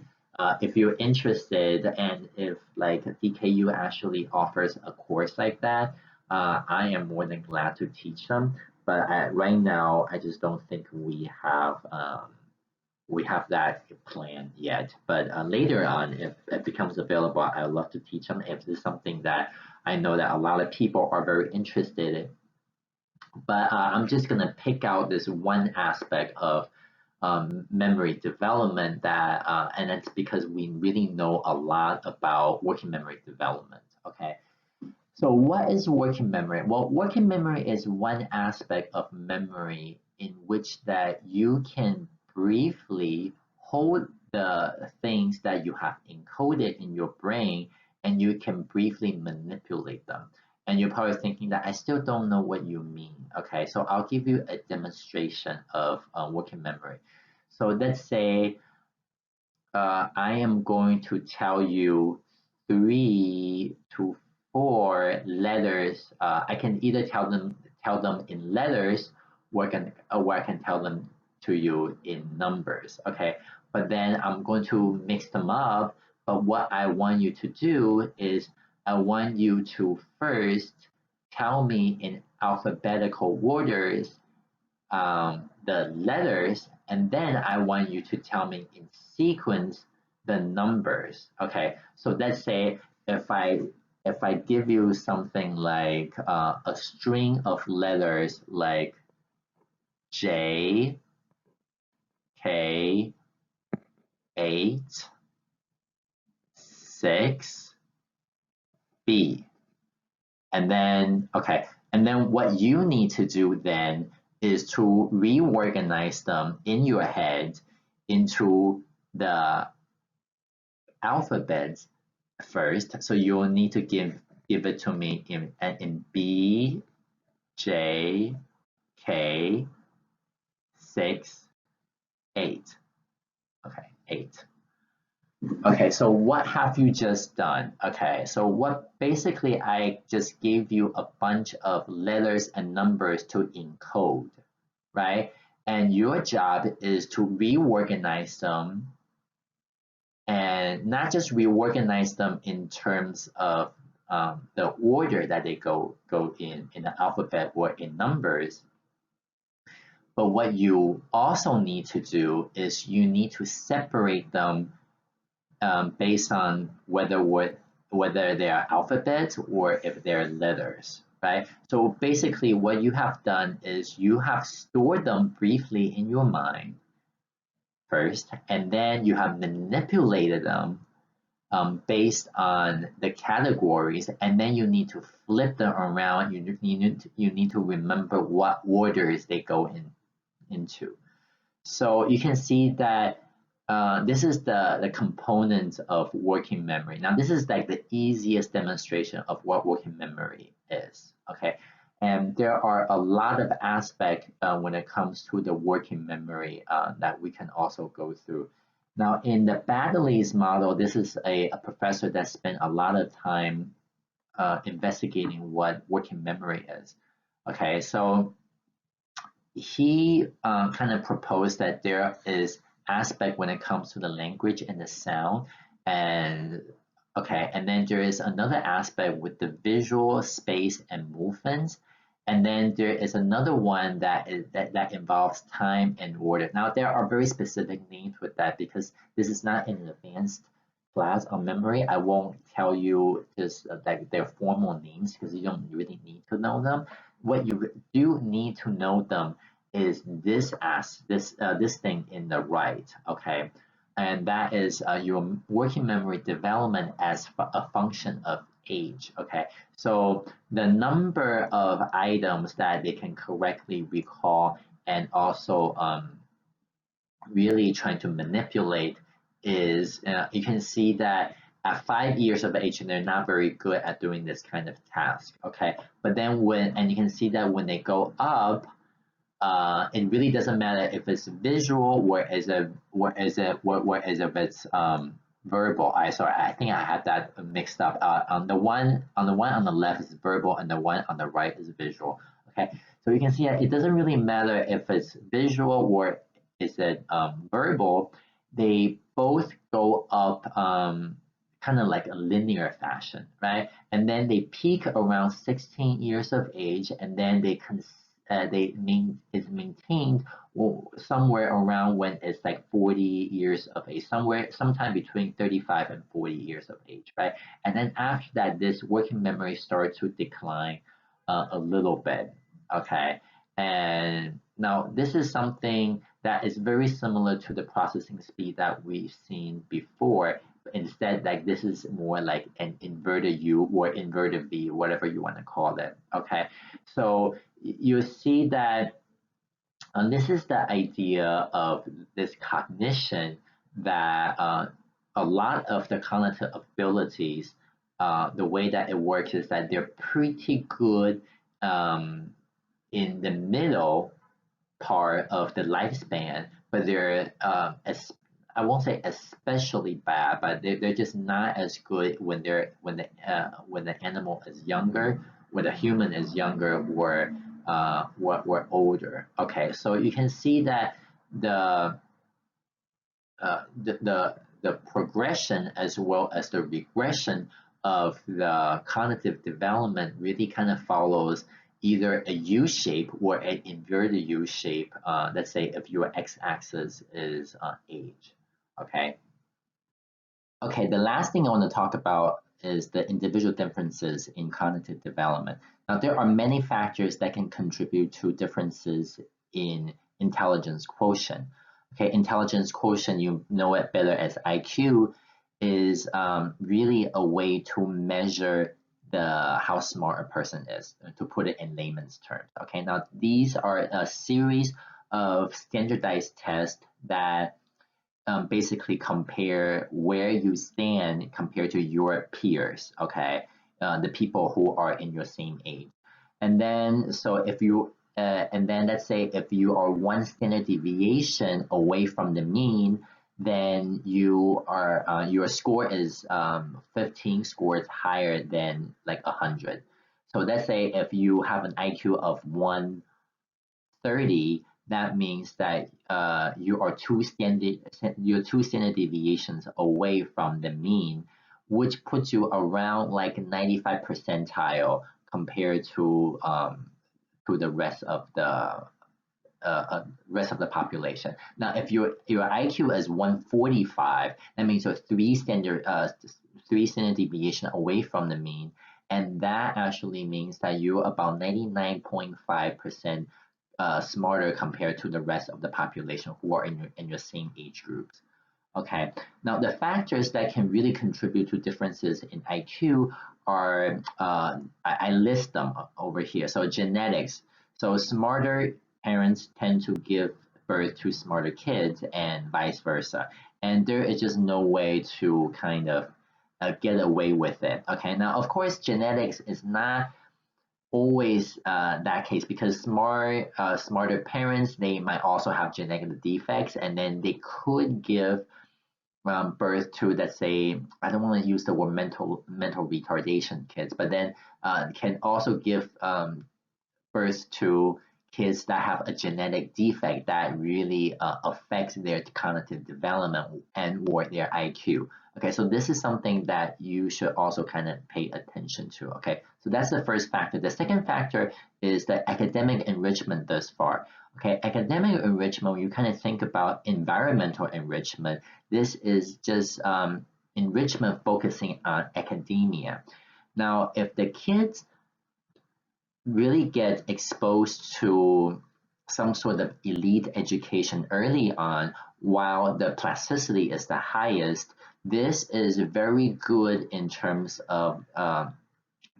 If you're interested, and if like DKU actually offers a course like that, I am more than glad to teach them. But right now, I just don't think we have that plan yet. But later on, if it becomes available, I would love to teach them if it's something that I know that a lot of people are very interested in. But I'm just going to pick out this one aspect of memory development and it's because we really know a lot about working memory development. Okay. So what is working memory? Well, working memory is one aspect of memory in which that you can briefly hold the things that you have encoded in your brain and you can briefly manipulate them. And you're probably thinking that I still don't know what you mean. Okay, so I'll give you a demonstration of working memory. So let's say I am going to tell you 3 to 4 letters. I can either tell them in letters, or I can tell them to you in numbers. Okay, but then I'm going to mix them up. But what I want you to do is I want you to first tell me in alphabetical orders the letters, and then I want you to tell me in sequence the numbers. Okay, so let's say if I give you something like a string of letters like J, K, 8, 6, B. And then, okay, and then what you need to do then is to reorganize them in your head into the alphabets first. So you'll need to give it to me in B, J, K, 6, 8. Okay, 8. Okay, so what have you just done? Okay, so what basically I just gave you a bunch of letters and numbers to encode, right? And your job is to reorganize them, and not just reorganize them in terms of the order that they go in the alphabet or in numbers. But what you also need to do is you need to separate them based on whether they are alphabets or if they're letters, right? So basically what you have done is you have stored them briefly in your mind first, and then you have manipulated them based on the categories, and then you need to flip them around. You need to remember what orders they go into. So you can see that this is the components of working memory. Now this is like the easiest demonstration of what working memory is, okay? And there are a lot of aspects when it comes to the working memory that we can also go through. Now in the Baddeley's model, this is a professor that spent a lot of time investigating what working memory is. Okay, so he kind of proposed that there is aspect when it comes to the language and the sound, and okay, and then there is another aspect with the visual space and movements, and then there is another one that involves time and order. Now there are very specific names with that because this is not an advanced class on memory. I won't tell you just like their formal names because you don't really need to know them. What you do need to know them is this thing in the right, okay, and that is your working memory development as a function of age, okay. So the number of items that they can correctly recall and also really trying to manipulate is you can see that at 5 years of age they're not very good at doing this kind of task, okay. But then and you can see that when they go up, it really doesn't matter if it's visual or if it's verbal. I think I had that mixed up. On the one on the left is verbal, and the one on the right is visual. Okay, so you can see that it doesn't really matter if it's visual or is it verbal. They both go up kind of like a linear fashion, right? And then they peak around 16 years of age, and then is maintained somewhere around when it's like 40 years of age, sometime between 35 and 40 years of age, right? And then after that, this working memory starts to decline a little bit, okay? And now this is something that is very similar to the processing speed that we've seen before. Instead, like this is more like an inverted U or inverted V, whatever you want to call it, okay? So you see that this is the idea of this cognition that a lot of the cognitive abilities, the way that it works is that they're pretty good in the middle part of the lifespan, but they're I won't say especially bad, but they're just not as good when the animal is younger, when the human is younger, or we're older. Okay, so you can see that the the progression as well as the regression of the cognitive development really kind of follows either a U shape or an inverted U shape. Let's say if your x-axis is age. Okay. Okay, the last thing I want to talk about is the individual differences in cognitive development. Now, there are many factors that can contribute to differences in intelligence quotient. Okay, intelligence quotient, you know it better as IQ, is really a way to measure how smart a person is, to put it in layman's terms. Okay, now these are a series of standardized tests that basically compare where you stand compared to your peers, okay, the people who are in your same age. And then, so if you, and then let's say if you are one standard deviation away from the mean, then you are, your score is 15 scores higher than like 100. So let's say if you have an IQ of 130, that means that you're two standard deviations away from the mean, which puts you around like 95 percentile compared to the rest of the population. Now, if your IQ is 145, that means you're three standard deviation away from the mean, and that actually means that you're about 99.5% smarter compared to the rest of the population who are in your same age groups. Okay, now the factors that can really contribute to differences in IQ are, I list them over here. So genetics. So smarter parents tend to give birth to smarter kids and vice versa. And there is just no way to kind of get away with it. Okay, now of course genetics is not always that case, because smarter parents, they might also have genetic defects, and then they could give birth to, let's say, I don't want to use the word mental retardation kids, but then can also give birth to kids that have a genetic defect that really affects their cognitive development and or their IQ. Okay, so this is something that you should also kind of pay attention to. Okay, so that's the first factor. The second factor is the academic enrichment thus far. Okay, academic enrichment, you kind of think about environmental enrichment. This is just enrichment focusing on academia. Now, if the kids really get exposed to some sort of elite education early on, while the plasticity is the highest, this is very good in terms of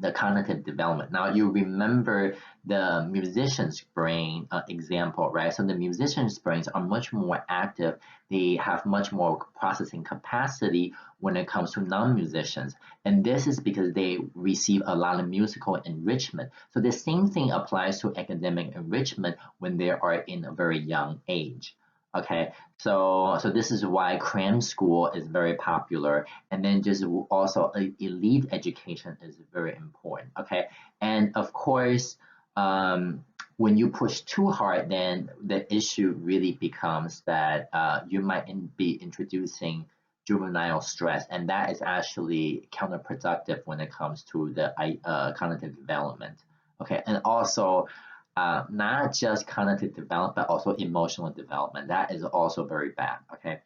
the cognitive development. Now you remember the musician's brain example, right? So the musician's brains are much more active. They have much more processing capacity when it comes to non-musicians. And this is because they receive a lot of musical enrichment. So the same thing applies to academic enrichment when they are in a very young age. Okay, so this is why cram school is very popular, and then just also elite education is very important. Okay, and of course, when you push too hard, then the issue really becomes that you might be introducing juvenile stress, and that is actually counterproductive when it comes to the cognitive development. Okay, and also not just cognitive development, but also emotional development. That is also very bad. Okay.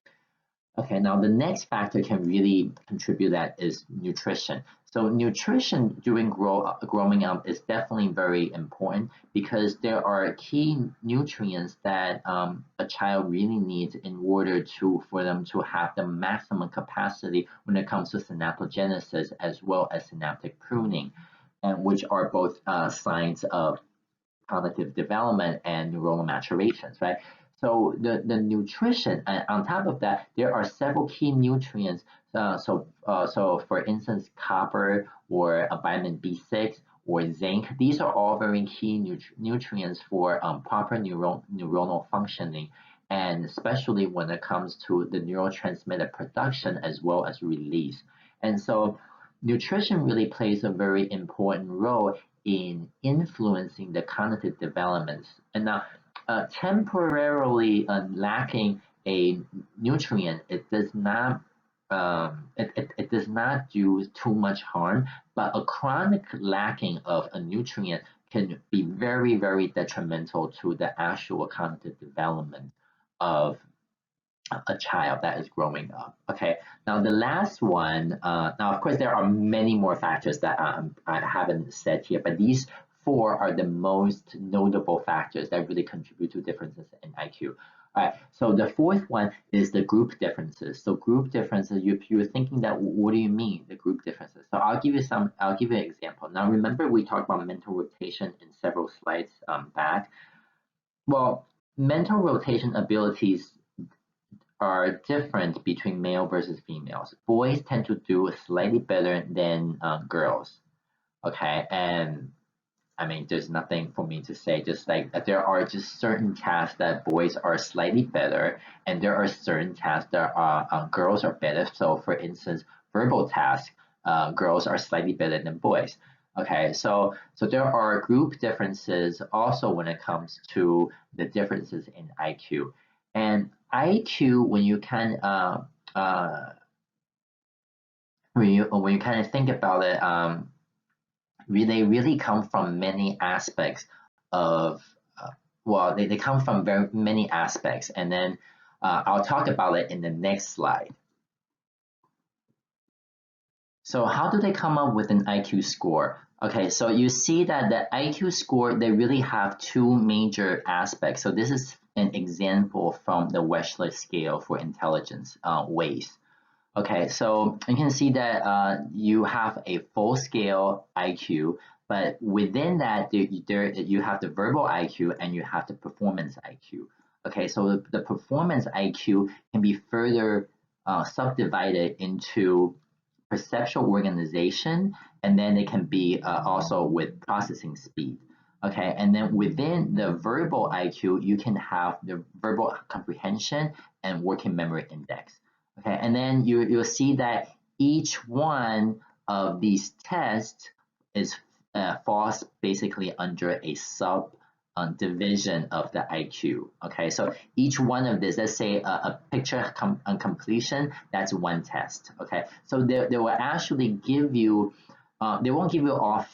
Okay. Now the next factor can really contribute that is nutrition. So nutrition during growing up is definitely very important, because there are key nutrients that a child really needs in order for them to have the maximum capacity when it comes to synaptogenesis as well as synaptic pruning, and which are both signs of cognitive development and neuronal maturations, right? So the nutrition, and on top of that, there are several key nutrients. So for instance, copper or vitamin B6 or zinc, these are all very key nutrients for proper neuronal functioning, and especially when it comes to the neurotransmitter production as well as release. And so nutrition really plays a very important role in influencing the cognitive developments. And now, temporarily lacking a nutrient, it does not it does not do too much harm, but a chronic lacking of a nutrient can be very, very detrimental to the actual cognitive development of a child that is growing up. Okay, now the last one, now of course there are many more factors that I haven't said here, but these four are the most notable factors that really contribute to differences in IQ. All right, so the fourth one is the group differences. So group differences, if you're thinking that, what do you mean, the group differences? So I'll give you an example. Now remember we talked about mental rotation in several slides back. Well, mental rotation abilities are different between male versus females. Boys tend to do slightly better than girls. Okay, and I mean, there's nothing for me to say. Just like there are just certain tasks that boys are slightly better, and there are certain tasks that girls are better. So, for instance, verbal tasks, girls are slightly better than boys. Okay, so there are group differences also when it comes to the differences in IQ. And IQ, when you kind when you kind of think about it, they really come from many aspects of well, they come from very many aspects, and then I'll talk about it in the next slide. So how do they come up with an IQ score? Okay, so you see that the IQ score, they really have two major aspects. So this is an example from the Wechsler scale for intelligence, WAIS. Okay, so you can see that you have a full scale IQ, but within that, you have the verbal IQ and you have the performance IQ. Okay, so the performance IQ can be further subdivided into perceptual organization, and then it can be also with processing speed. Okay, and then within the verbal IQ, you can have the verbal comprehension and working memory index. Okay, and then you'll see that each one of these tests is falls basically under a sub division of the IQ. Okay, so each one of this, let's say a picture completion, that's one test. Okay, so they will actually give you, they won't give you all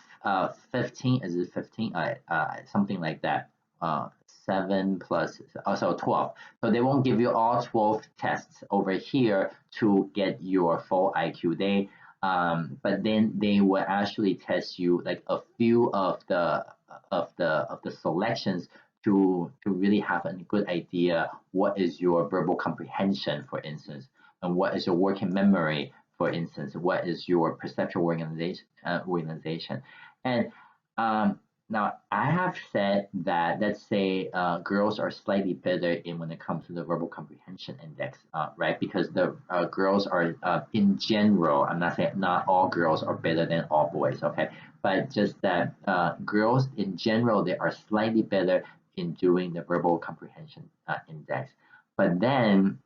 15, is it 15? Something like that. 7 plus also 12. So they won't give you all 12 tests over here to get your full IQ. But then they will actually test you like a few of the selections to really have a good idea what is your verbal comprehension, for instance, and what is your working memory, for instance, what is your perceptual organization. And now, I have said that, let's say, girls are slightly better in when it comes to the verbal comprehension index, right? Because the girls are, in general, I'm not saying not all girls are better than all boys, okay? But just that girls, in general, they are slightly better in doing the verbal comprehension index. But then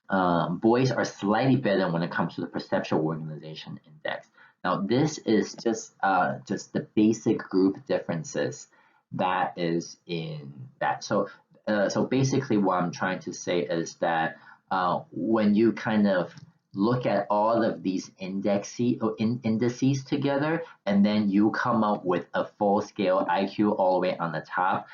boys are slightly better when it comes to the perceptual organization index. Now, this is just the basic group differences that is in that. So basically, what I'm trying to say is that when you kind of look at all of these indices together, and then you come up with a full scale IQ all the way on the top,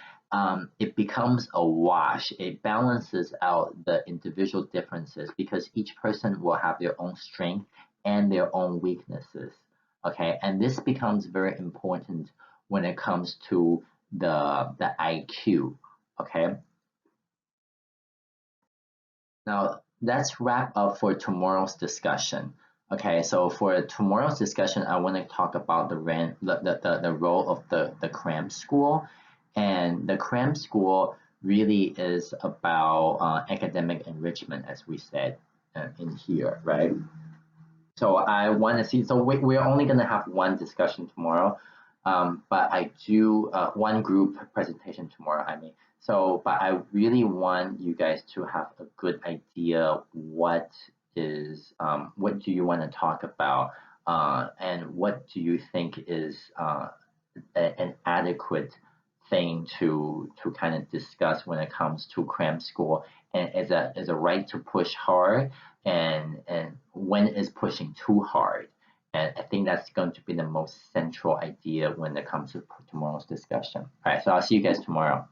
it becomes a wash. It balances out the individual differences because each person will have their own strength and their own weaknesses. Okay, and this becomes very important when it comes to the IQ. Okay. Now let's wrap up for tomorrow's discussion. Okay, so for tomorrow's discussion, I want to talk about the role of the cram school, and the cram school really is about academic enrichment, as we said in here, right? So I want to see, so we're only going to have one discussion tomorrow, but I do one group presentation tomorrow, I mean. So, but I really want you guys to have a good idea what do you want to talk about, and what do you think is an adequate thing to kind of discuss when it comes to cram school, and as a right to push hard, and when is pushing too hard, And I think that's going to be the most central idea when it comes to tomorrow's discussion. All right, so I'll see you guys tomorrow.